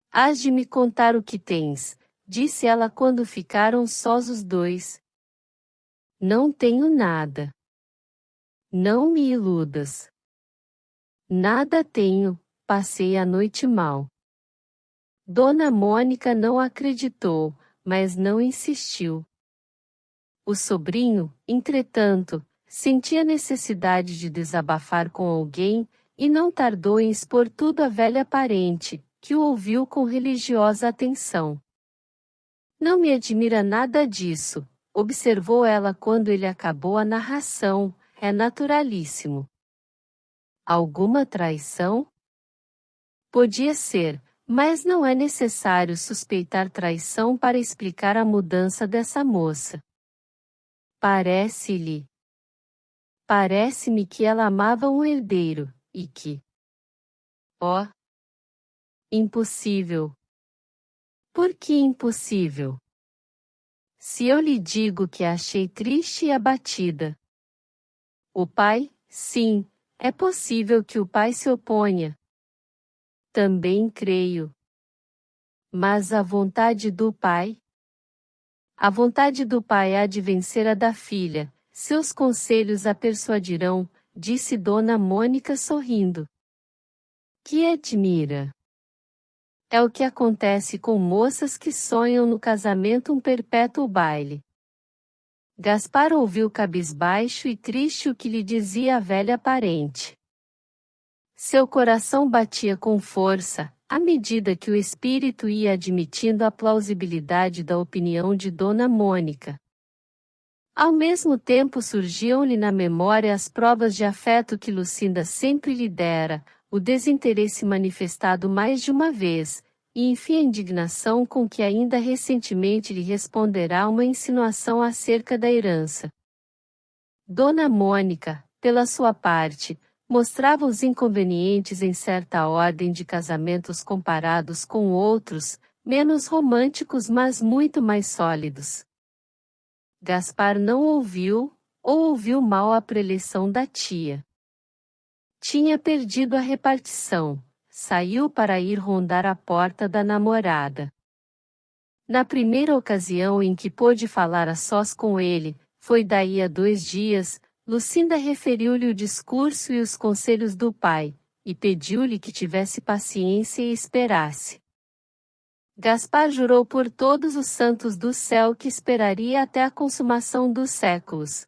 Hás de me contar o que tens, disse ela quando ficaram sós os dois. Não tenho nada. Não me iludas. Nada tenho, passei a noite mal. Dona Mônica não acreditou, mas não insistiu. O sobrinho, entretanto, sentia necessidade de desabafar com alguém, e não tardou em expor tudo à velha parente, que o ouviu com religiosa atenção. Não me admira nada disso, observou ela quando ele acabou a narração, é naturalíssimo. Alguma traição? Podia ser, mas não é necessário suspeitar traição para explicar a mudança dessa moça. Parece-me que ela amava um herdeiro, e que... Oh! Impossível! Por que impossível? Se eu lhe digo que a achei triste e abatida. O pai, sim, é possível que o pai se oponha. Também creio. Mas a vontade do pai? A vontade do pai há de vencer a da filha, seus conselhos a persuadirão, disse Dona Mônica sorrindo. Que admira! É o que acontece com moças que sonham no casamento um perpétuo baile. Gaspar ouviu cabisbaixo e triste o que lhe dizia a velha parente. Seu coração batia com força, à medida que o espírito ia admitindo a plausibilidade da opinião de Dona Mônica. Ao mesmo tempo surgiam-lhe na memória as provas de afeto que Lucinda sempre lhe dera, o desinteresse manifestado mais de uma vez, e enfim a indignação com que ainda recentemente lhe responderá uma insinuação acerca da herança. Dona Mônica, pela sua parte, mostrava os inconvenientes em certa ordem de casamentos comparados com outros, menos românticos mas muito mais sólidos. Gaspar não ouviu, ou ouviu mal a preleção da tia. Tinha perdido a repartição, saiu para ir rondar a porta da namorada. Na primeira ocasião em que pôde falar a sós com ele, foi daí a 2 dias, Lucinda referiu-lhe o discurso e os conselhos do pai, e pediu-lhe que tivesse paciência e esperasse. Gaspar jurou por todos os santos do céu que esperaria até a consumação dos séculos.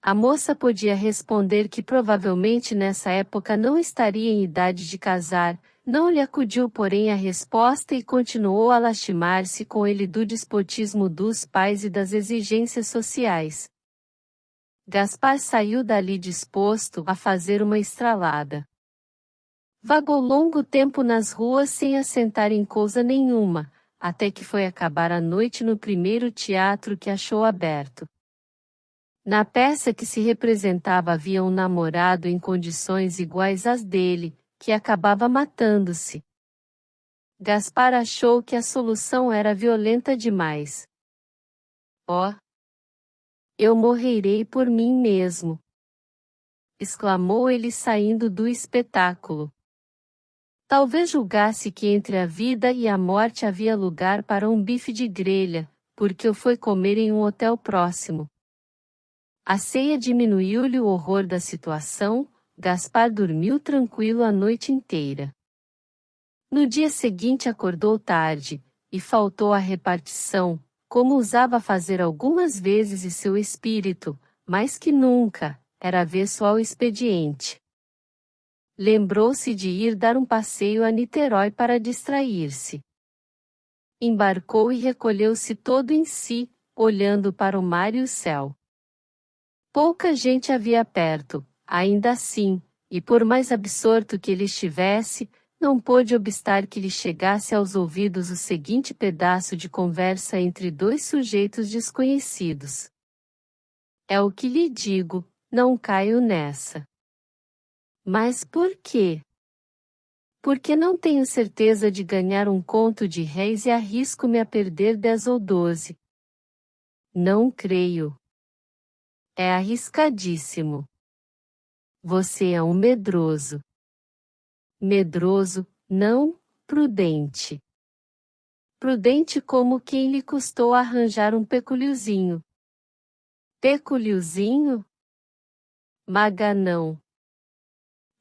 A moça podia responder que provavelmente nessa época não estaria em idade de casar, não lhe acudiu porém a resposta e continuou a lastimar-se com ele do despotismo dos pais e das exigências sociais. Gaspar saiu dali disposto a fazer uma estralada. Vagou longo tempo nas ruas sem assentar em coisa nenhuma, até que foi acabar a noite no primeiro teatro que achou aberto. Na peça que se representava havia um namorado em condições iguais às dele, que acabava matando-se. Gaspar achou que a solução era violenta demais. "Oh, eu morrerei por mim mesmo!" exclamou ele saindo do espetáculo. Talvez julgasse que entre a vida e a morte havia lugar para um bife de grelha, porque o foi comer em um hotel próximo. A ceia diminuiu-lhe o horror da situação. Gaspar dormiu tranquilo a noite inteira. No dia seguinte acordou tarde, e faltou à repartição, como usava fazer algumas vezes, e seu espírito, mais que nunca, era avesso ao expediente. Lembrou-se de ir dar um passeio a Niterói para distrair-se. Embarcou e recolheu-se todo em si, olhando para o mar e o céu. Pouca gente havia perto, ainda assim, e por mais absorto que ele estivesse, não pôde obstar que lhe chegasse aos ouvidos o seguinte pedaço de conversa entre dois sujeitos desconhecidos. "É o que lhe digo, não caio nessa." "Mas por quê?" "Porque não tenho certeza de ganhar um conto de réis e arrisco-me a perder 10 ou 12. "Não creio." "É arriscadíssimo." "Você é um medroso." "Medroso, não, prudente." "Prudente como quem lhe custou arranjar um peculiozinho." "Peculiozinho?" "Maganão.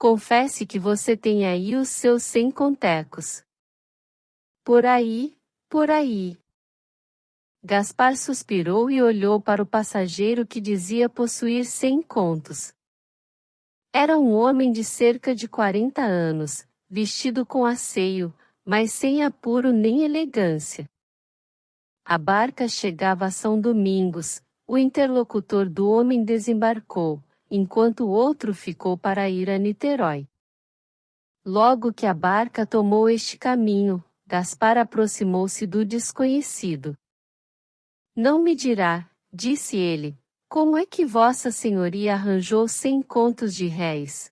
Confesse que você tem aí os seus 100 contecos." Por aí, por aí." Gaspar suspirou e olhou para o passageiro que dizia possuir 100 contos. Era um homem de cerca de 40 anos, vestido com asseio, mas sem apuro nem elegância. A barca chegava a São Domingos. O interlocutor do homem desembarcou, enquanto o outro ficou para ir a Niterói. Logo que a barca tomou este caminho, Gaspar aproximou-se do desconhecido. "Não me dirá", disse ele, "como é que Vossa Senhoria arranjou 100 contos de réis?"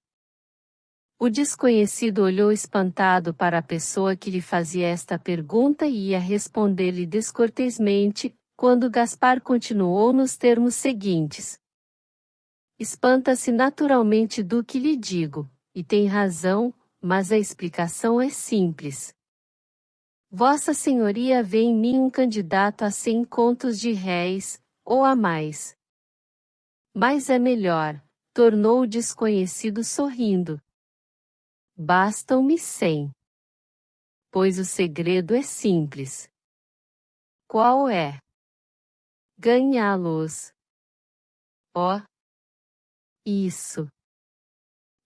O desconhecido olhou espantado para a pessoa que lhe fazia esta pergunta e ia responder-lhe descortesmente, quando Gaspar continuou nos termos seguintes: "Espanta-se naturalmente do que lhe digo, e tem razão, mas a explicação é simples. Vossa Senhoria vê em mim um candidato a 100 contos de réis, ou a mais." "Mas é melhor", tornou o desconhecido sorrindo. "Bastam-me 100. Pois o segredo é simples." "Qual é?" "Ganhá-los." "Oh, isso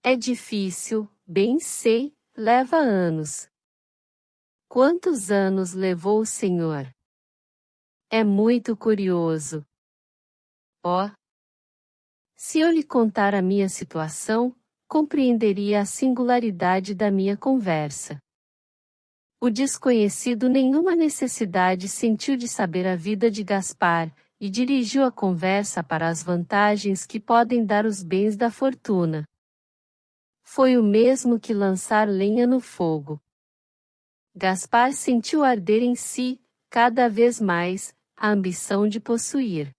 é difícil, bem sei, leva anos." "Quantos anos levou o senhor?" "É muito curioso." "Oh, se eu lhe contar a minha situação, compreenderia a singularidade da minha conversa." O desconhecido nenhuma necessidade sentiu de saber a vida de Gaspar, e dirigiu a conversa para as vantagens que podem dar os bens da fortuna. Foi o mesmo que lançar lenha no fogo. Gaspar sentiu arder em si, cada vez mais, a ambição de possuir.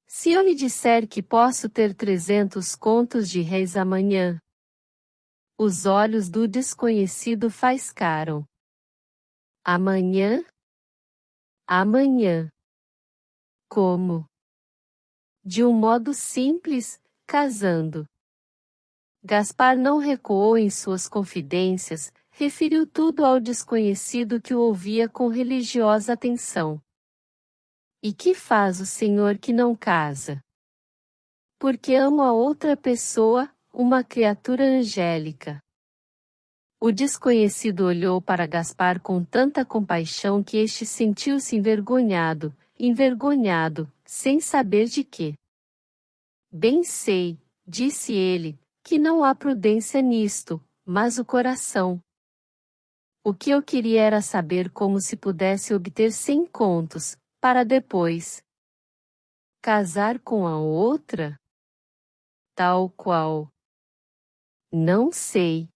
"Se eu lhe disser que posso ter 300 contos de réis amanhã?" Os olhos do desconhecido faiscaram. "Amanhã?" "Amanhã." "Como?" "De um modo simples, casando." Gaspar não recuou em suas confidências, referiu tudo ao desconhecido que o ouvia com religiosa atenção. "E que faz o senhor que não casa?" "Porque amo a outra pessoa, uma criatura angélica." O desconhecido olhou para Gaspar com tanta compaixão que este sentiu-se envergonhado, sem saber de quê. "Bem sei", disse ele, "que não há prudência nisto, mas o coração. O que eu queria era saber como se pudesse obter 100 contos, para depois casar com a outra? Tal qual. Não sei.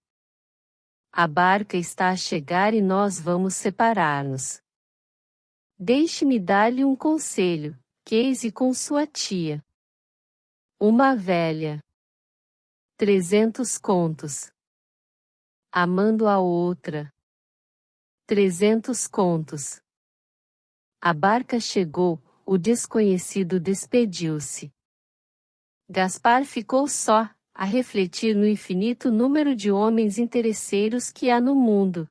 A barca está a chegar e nós vamos separar-nos. Deixe-me dar-lhe um conselho, case com sua tia. Uma velha. 300 contos. Amando a outra. 300 contos. A barca chegou, o desconhecido despediu-se. Gaspar ficou só, a refletir no infinito número de homens interesseiros que há no mundo.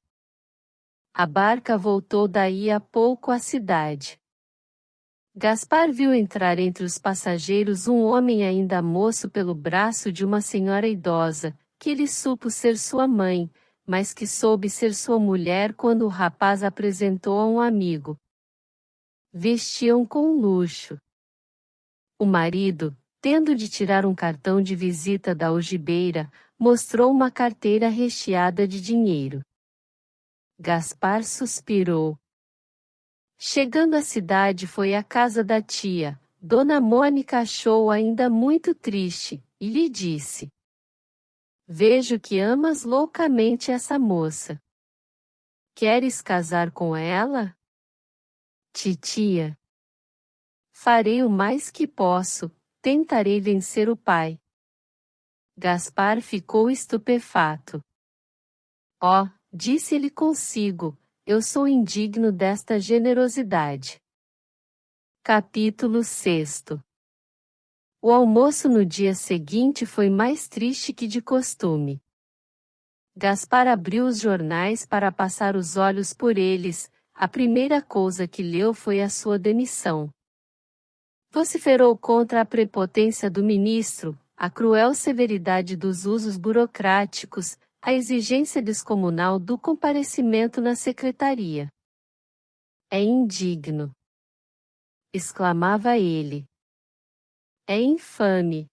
A barca voltou daí a pouco à cidade. Gaspar viu entrar entre os passageiros um homem ainda moço pelo braço de uma senhora idosa, que ele supo ser sua mãe, mas que soube ser sua mulher quando o rapaz apresentou a um amigo. Vestiam com luxo. O marido, tendo de tirar um cartão de visita da algibeira, mostrou uma carteira recheada de dinheiro. Gaspar suspirou. Chegando à cidade foi à casa da tia. Dona Mônica achou-o ainda muito triste, e lhe disse: Vejo que amas loucamente essa moça. Queres casar com ela? Titia. Farei o mais que posso, tentarei vencer o pai. Gaspar ficou estupefato. Oh, disse-lhe consigo, eu sou indigno desta generosidade. Capítulo 6. O almoço no dia seguinte foi mais triste que de costume. Gaspar abriu os jornais para passar os olhos por eles. A primeira coisa que leu foi a sua demissão. Vociferou contra a prepotência do ministro, a cruel severidade dos usos burocráticos, a exigência descomunal do comparecimento na secretaria. É indigno! Exclamava ele. É infame!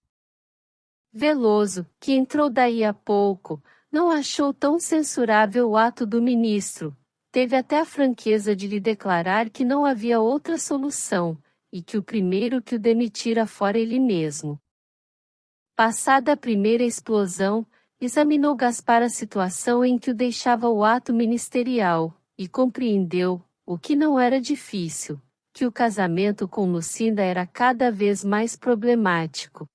Veloso, que entrou daí a pouco, não achou tão censurável o ato do ministro, teve até a franqueza de lhe declarar que não havia outra solução, e que o primeiro que o demitira fora ele mesmo. Passada a primeira explosão, examinou Gaspar a situação em que o deixava o ato ministerial, e compreendeu, o que não era difícil, que o casamento com Lucinda era cada vez mais problemático.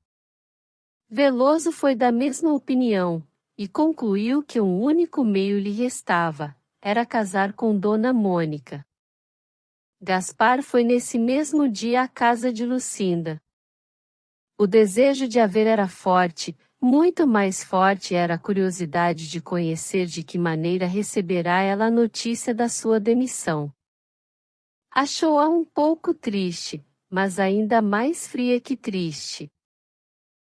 Veloso foi da mesma opinião, e concluiu que um único meio lhe restava, era casar com Dona Mônica. Gaspar foi nesse mesmo dia à casa de Lucinda. O desejo de a ver era forte, muito mais forte era a curiosidade de conhecer de que maneira receberá ela a notícia da sua demissão. Achou-a um pouco triste, mas ainda mais fria que triste.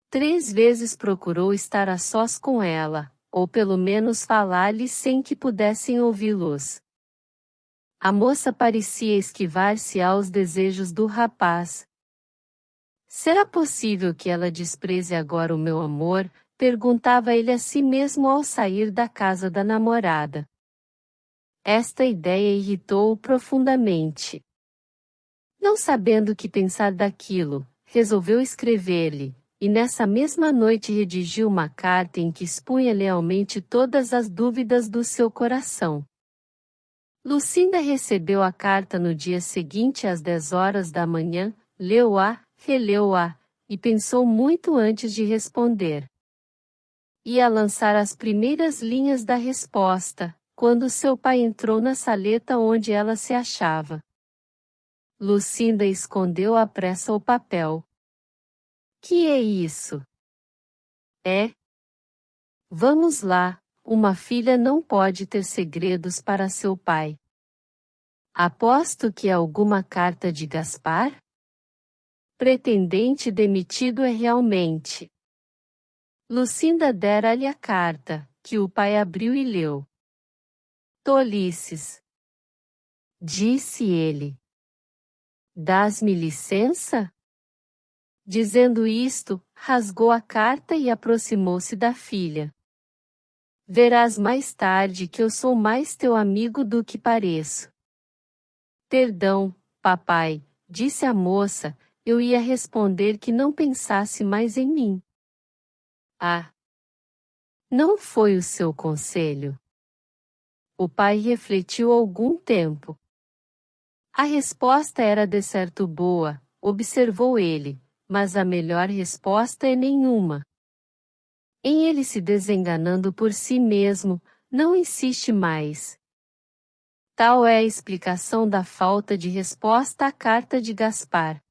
3 vezes procurou estar a sós com ela, ou pelo menos falar-lhe sem que pudessem ouvi-los. A moça parecia esquivar-se aos desejos do rapaz. Será possível que ela despreze agora o meu amor? Perguntava ele a si mesmo ao sair da casa da namorada. Esta ideia irritou-o profundamente. Não sabendo o que pensar daquilo, resolveu escrever-lhe, e nessa mesma noite redigiu uma carta em que expunha lealmente todas as dúvidas do seu coração. Lucinda recebeu a carta no dia seguinte às 10 horas da manhã, leu-a, releu-a, e pensou muito antes de responder. Ia lançar as primeiras linhas da resposta, quando seu pai entrou na saleta onde ela se achava. Lucinda escondeu à pressa o papel. Que é isso? É? Vamos lá, uma filha não pode ter segredos para seu pai. Aposto que é alguma carta de Gaspar? Pretendente demitido é realmente. Lucinda dera-lhe a carta, que o pai abriu e leu. Tolices! Disse ele. Dás-me licença? Dizendo isto, rasgou a carta e aproximou-se da filha. Verás mais tarde que eu sou mais teu amigo do que pareço. Perdão, papai, disse a moça, eu ia responder que não pensasse mais em mim. Ah! Não foi o seu conselho? O pai refletiu algum tempo. A resposta era de certo boa, observou ele, mas a melhor resposta é nenhuma. Em ele se desenganando por si mesmo, não insiste mais. Tal é a explicação da falta de resposta à carta de Gaspar.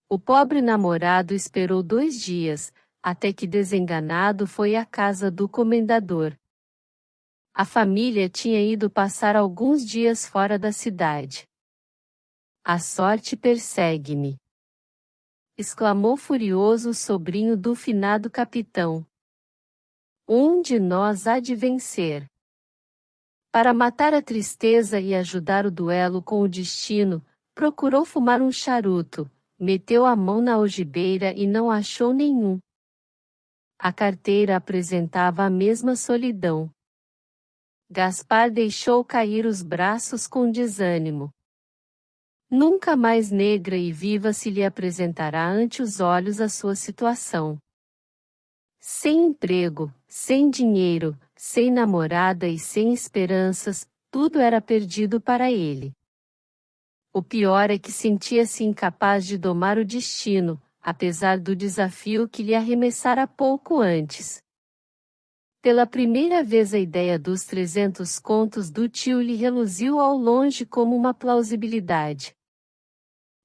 O pobre namorado esperou 2 dias, até que desenganado foi à casa do comendador. A família tinha ido passar alguns dias fora da cidade. A sorte persegue-me! Exclamou furioso o sobrinho do finado capitão. Um de nós há de vencer. Para matar a tristeza e ajudar o duelo com o destino, procurou fumar um charuto, meteu a mão na algibeira e não achou nenhum. A carteira apresentava a mesma solidão. Gaspar deixou cair os braços com desânimo. Nunca mais negra e viva se lhe apresentará ante os olhos a sua situação. Sem emprego, sem dinheiro, sem namorada e sem esperanças, tudo era perdido para ele. O pior é que sentia-se incapaz de domar o destino, apesar do desafio que lhe arremessara pouco antes. Pela primeira vez a ideia dos 300 contos do tio lhe reluziu ao longe como uma plausibilidade.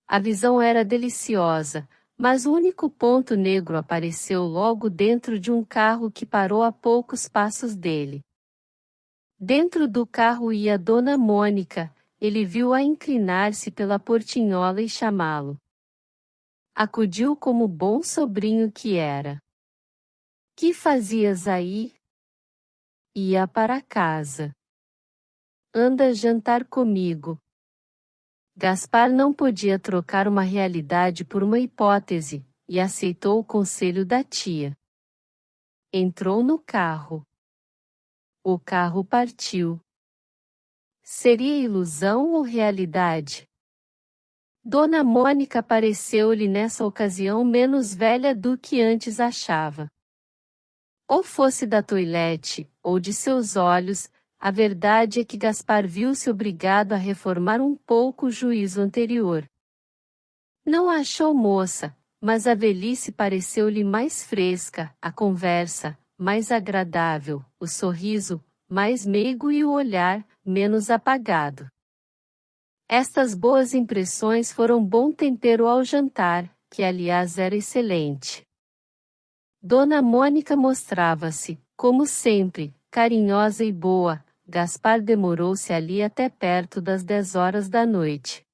A visão era deliciosa, mas o único ponto negro apareceu logo dentro de um carro que parou a poucos passos dele. Dentro do carro ia Dona Mônica, ele viu-a inclinar-se pela portinhola e chamá-lo. Acudiu como bom sobrinho que era. Que fazias aí? Ia para casa. Anda jantar comigo. Gaspar não podia trocar uma realidade por uma hipótese, e aceitou o conselho da tia. Entrou no carro. O carro partiu. Seria ilusão ou realidade? Dona Mônica pareceu-lhe nessa ocasião menos velha do que antes achava. Ou fosse da toilette, ou de seus olhos, a verdade é que Gaspar viu-se obrigado a reformar um pouco o juízo anterior. Não a achou moça, mas a velhice pareceu-lhe mais fresca, a conversa, mais agradável, o sorriso, mais meigo e o olhar, menos apagado. Estas boas impressões foram bom tempero ao jantar, que aliás era excelente. Dona Mônica mostrava-se, como sempre, carinhosa e boa. Gaspar demorou-se ali até perto das 10 horas da noite.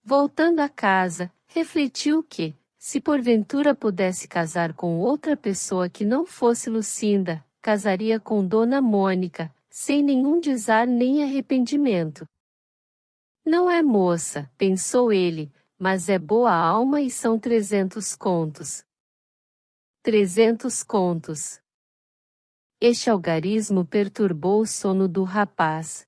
Voltando a casa, refletiu que, se porventura pudesse casar com outra pessoa que não fosse Lucinda, casaria com Dona Mônica, sem nenhum desar nem arrependimento. Não é moça, pensou ele, mas é boa alma e são 300 contos. 300 contos. Este algarismo perturbou o sono do rapaz.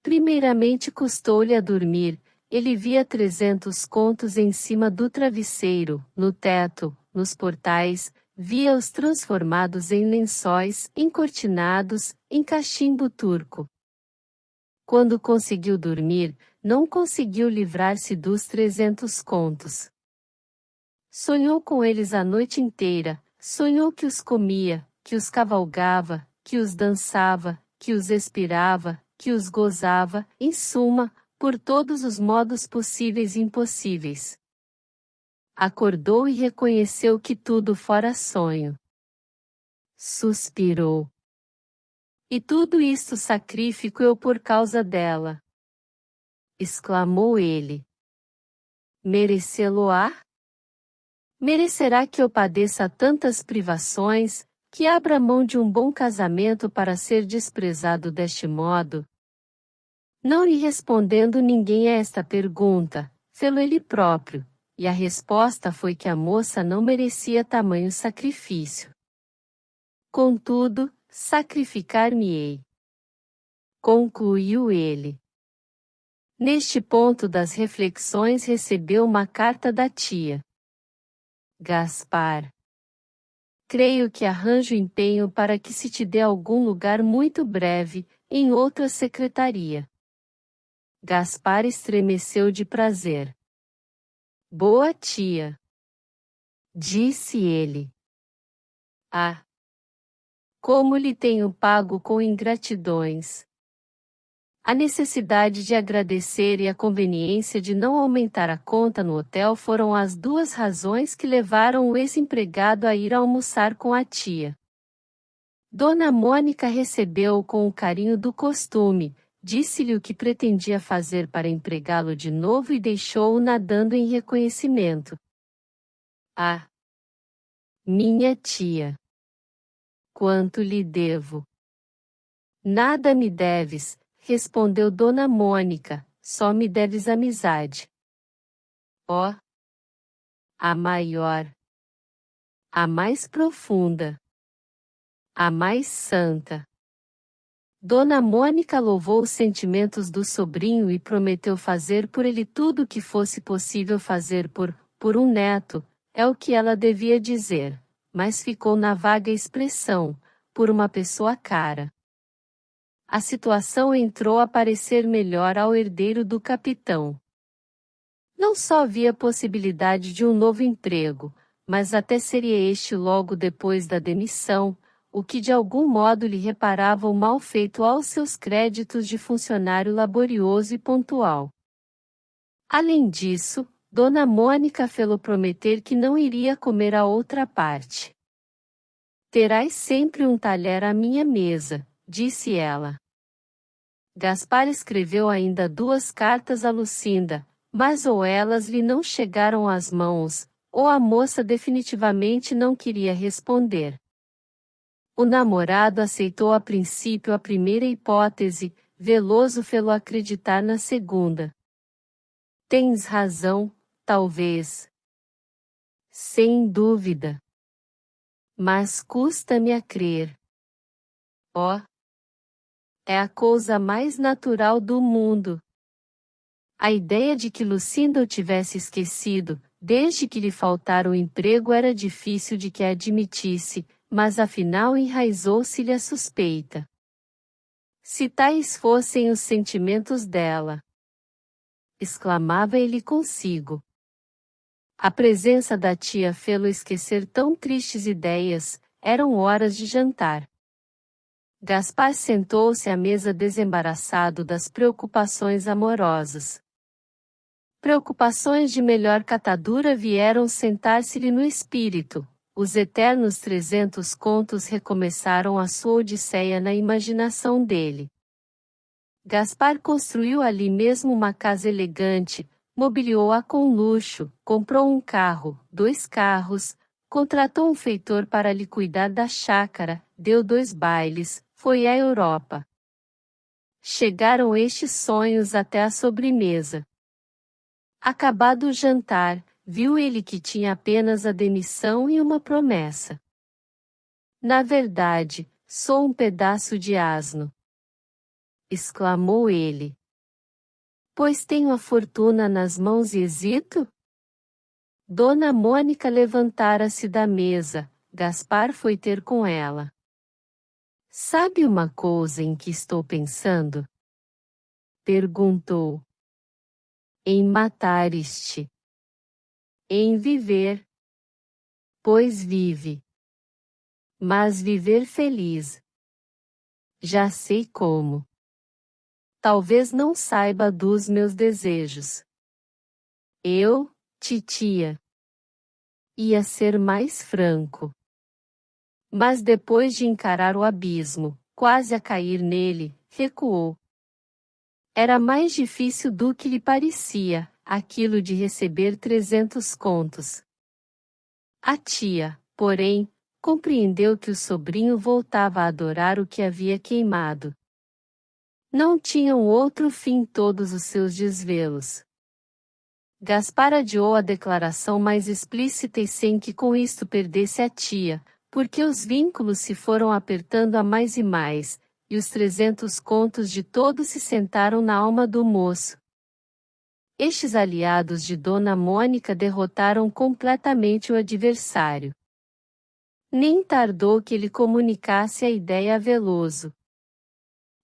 Primeiramente custou-lhe a dormir, ele via 300 contos em cima do travesseiro, no teto, nos portais, via-os transformados em lençóis, encortinados, em cachimbo turco. Quando conseguiu dormir, não conseguiu livrar-se dos 300 contos. Sonhou com eles a noite inteira, sonhou que os comia, que os cavalgava, que os dançava, que os expirava, que os gozava, em suma, por todos os modos possíveis e impossíveis. Acordou e reconheceu que tudo fora sonho. Suspirou. E tudo isto sacrifico eu por causa dela! Exclamou ele. Merecê-lo-á? Merecerá que eu padeça tantas privações, que abra mão de um bom casamento para ser desprezado deste modo? Não lhe respondendo ninguém a esta pergunta, fê-lo ele próprio, e a resposta foi que a moça não merecia tamanho sacrifício. Contudo, sacrificar-me-ei. Concluiu ele. Neste ponto das reflexões recebeu uma carta da tia. Gaspar. Creio que arranjo empenho para que se te dê algum lugar muito breve, em outra secretaria. Gaspar estremeceu de prazer. Boa tia, disse ele. Ah! Como lhe tenho pago com ingratidões! A necessidade de agradecer e a conveniência de não aumentar a conta no hotel foram as duas razões que levaram o ex-empregado a ir almoçar com a tia. Dona Mônica recebeu-o com o carinho do costume, disse-lhe o que pretendia fazer para empregá-lo de novo e deixou-o nadando em reconhecimento. Ah! Minha tia! Quanto lhe devo? Nada me deves, respondeu Dona Mônica, só me deves amizade. Oh! A maior, a mais profunda, a mais santa. Dona Mônica louvou os sentimentos do sobrinho e prometeu fazer por ele tudo o que fosse possível fazer por um neto, é o que ela devia dizer, mas ficou na vaga expressão, por uma pessoa cara. A situação entrou a parecer melhor ao herdeiro do capitão. Não só havia possibilidade de um novo emprego, mas até seria este logo depois da demissão, o que de algum modo lhe reparava o mal feito aos seus créditos de funcionário laborioso e pontual. Além disso, Dona Mônica fê-lo prometer que não iria comer a outra parte. Terás sempre um talher à minha mesa, disse ela. Gaspar escreveu ainda 2 cartas a Lucinda, mas ou elas lhe não chegaram às mãos, ou a moça definitivamente não queria responder. O namorado aceitou a princípio a primeira hipótese, Veloso fê-lo acreditar na segunda. Tens razão, talvez. Sem dúvida. Mas custa-me a crer. Oh! É a coisa mais natural do mundo. A ideia de que Lucinda o tivesse esquecido, desde que lhe faltara o emprego era difícil de que a admitisse, mas afinal enraizou-se-lhe a suspeita. Se tais fossem os sentimentos dela! Exclamava ele consigo. A presença da tia fê-lo esquecer tão tristes ideias, eram horas de jantar. Gaspar sentou-se à mesa desembaraçado das preocupações amorosas. Preocupações de melhor catadura vieram sentar-se-lhe no espírito. Os eternos 300 contos recomeçaram a sua odisseia na imaginação dele. Gaspar construiu ali mesmo uma casa elegante, mobiliou-a com luxo, comprou um carro, 2 carros, contratou um feitor para lhe cuidar da chácara, deu 2 bailes, foi à Europa. Chegaram estes sonhos até a sobremesa. Acabado o jantar, viu ele que tinha apenas a demissão e uma promessa. Na verdade, sou um pedaço de asno, exclamou ele. Pois tenho a fortuna nas mãos e hesito? Dona Mônica levantara-se da mesa, Gaspar foi ter com ela. Sabe uma coisa em que estou pensando? Perguntou. Em matar-te. Em viver. Pois vive. Mas viver feliz. Já sei como. Talvez não saiba dos meus desejos. Eu, titia. Ia ser mais franco. Mas depois de encarar o abismo, quase a cair nele, recuou. Era mais difícil do que lhe parecia, aquilo de receber 300 contos. A tia, porém, compreendeu que o sobrinho voltava a adorar o que havia queimado. Não tinham outro fim todos os seus desvelos. Gaspar adiou a declaração mais explícita e sem que com isto perdesse a tia, porque os vínculos se foram apertando a mais e mais, e os 300 contos de todos se sentaram na alma do moço. Estes aliados de Dona Mônica derrotaram completamente o adversário. Nem tardou que ele comunicasse a ideia a Veloso.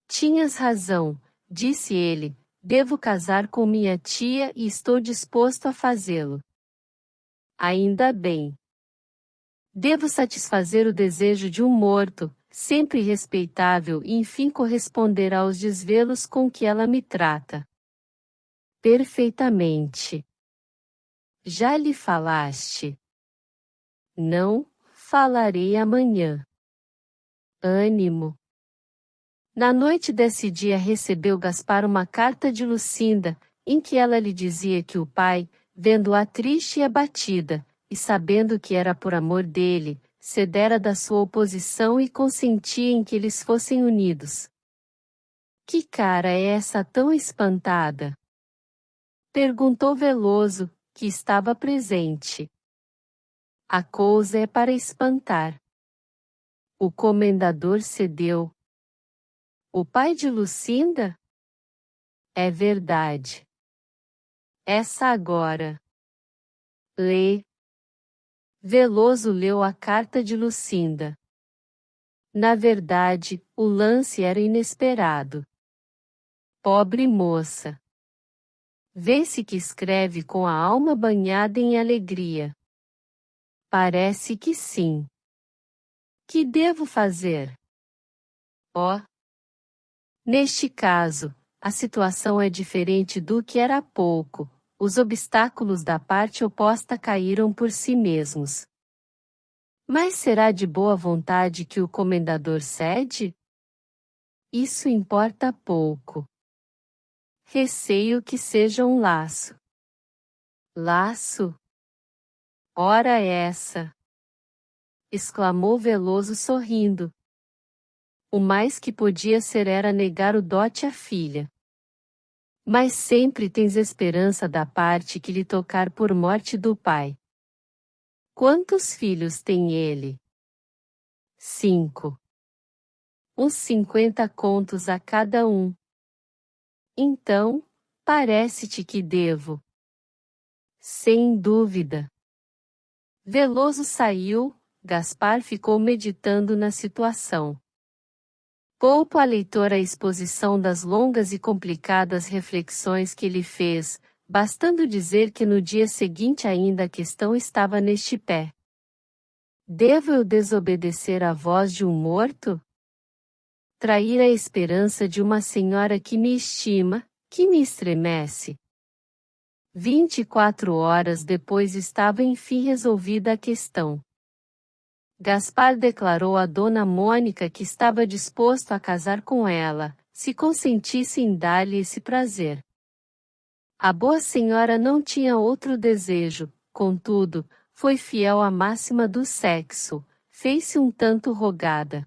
Tinhas razão, disse ele, devo casar com minha tia e estou disposto a fazê-lo. Ainda bem. Devo satisfazer o desejo de um morto, sempre respeitável e enfim corresponder aos desvelos com que ela me trata. Perfeitamente. Já lhe falaste? Não, falarei amanhã. Ânimo. Na noite desse dia recebeu Gaspar uma carta de Lucinda, em que ela lhe dizia que o pai, vendo-a triste e abatida, e sabendo que era por amor dele, cedera da sua oposição e consentia em que eles fossem unidos. Que cara é essa tão espantada? Perguntou Veloso, que estava presente. A coisa é para espantar. O comendador cedeu. O pai de Lucinda? É verdade. Essa agora. Lê. Veloso leu a carta de Lucinda. Na verdade, o lance era inesperado. Pobre moça. Vê-se que escreve com a alma banhada em alegria. Parece que sim. Que devo fazer? Oh! Neste caso, a situação é diferente do que era há pouco. Os obstáculos da parte oposta caíram por si mesmos. Mas será de boa vontade que o comendador cede? Isso importa pouco. Receio que seja um laço. Laço? Ora essa! Exclamou Veloso sorrindo. O mais que podia ser era negar o dote à filha. Mas sempre tens esperança da parte que lhe tocar por morte do pai. Quantos filhos tem ele? 5. Uns 50 contos a cada um. Então, parece-te que devo? Sem dúvida. Veloso saiu, Gaspar ficou meditando na situação. Poupo a leitor a exposição das longas e complicadas reflexões que ele fez, bastando dizer que no dia seguinte ainda a questão estava neste pé. Devo eu desobedecer à voz de um morto? Trair a esperança de uma senhora que me estima, que me estremece? 24 horas depois estava enfim resolvida a questão. Gaspar declarou a Dona Mônica que estava disposto a casar com ela, se consentisse em dar-lhe esse prazer. A boa senhora não tinha outro desejo, contudo, foi fiel à máxima do sexo, fez-se um tanto rogada.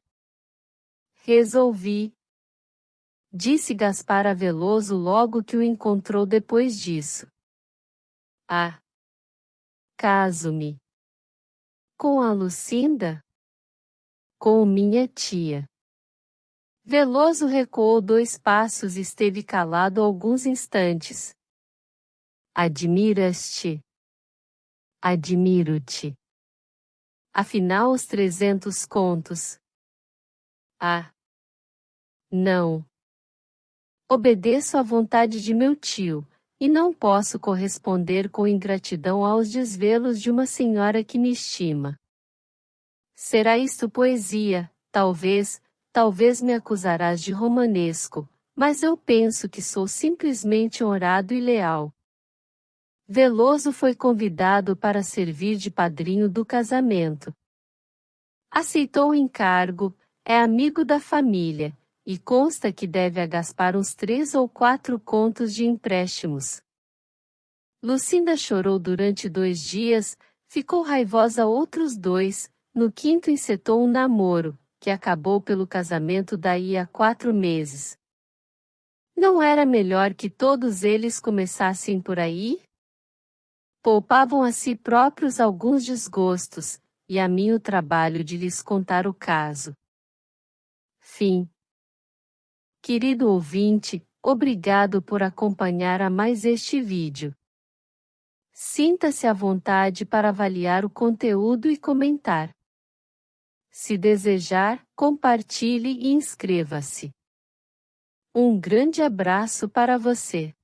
Resolvi, disse Gaspar a Veloso logo que o encontrou depois disso. Ah! Caso-me. Com a Lucinda? Com minha tia. Veloso recuou 2 passos e esteve calado alguns instantes. Admiras-te? Admiro-te. Afinal os 300 contos. Ah! Não. Obedeço à vontade de meu tio, e não posso corresponder com ingratidão aos desvelos de uma senhora que me estima. Será isto poesia, talvez me acusarás de romanesco, mas eu penso que sou simplesmente honrado e leal. Veloso foi convidado para servir de padrinho do casamento. Aceitou o encargo, é amigo da família, e consta que deve a Gaspar uns 3 ou 4 contos de empréstimos. Lucinda chorou durante 2 dias, ficou raivosa outros 2, no quinto encetou um namoro, que acabou pelo casamento daí a 4 meses. Não era melhor que todos eles começassem por aí? Poupavam a si próprios alguns desgostos, e a mim o trabalho de lhes contar o caso. Fim. Querido ouvinte, obrigado por acompanhar a mais este vídeo. Sinta-se à vontade para avaliar o conteúdo e comentar. Se desejar, compartilhe e inscreva-se. Um grande abraço para você.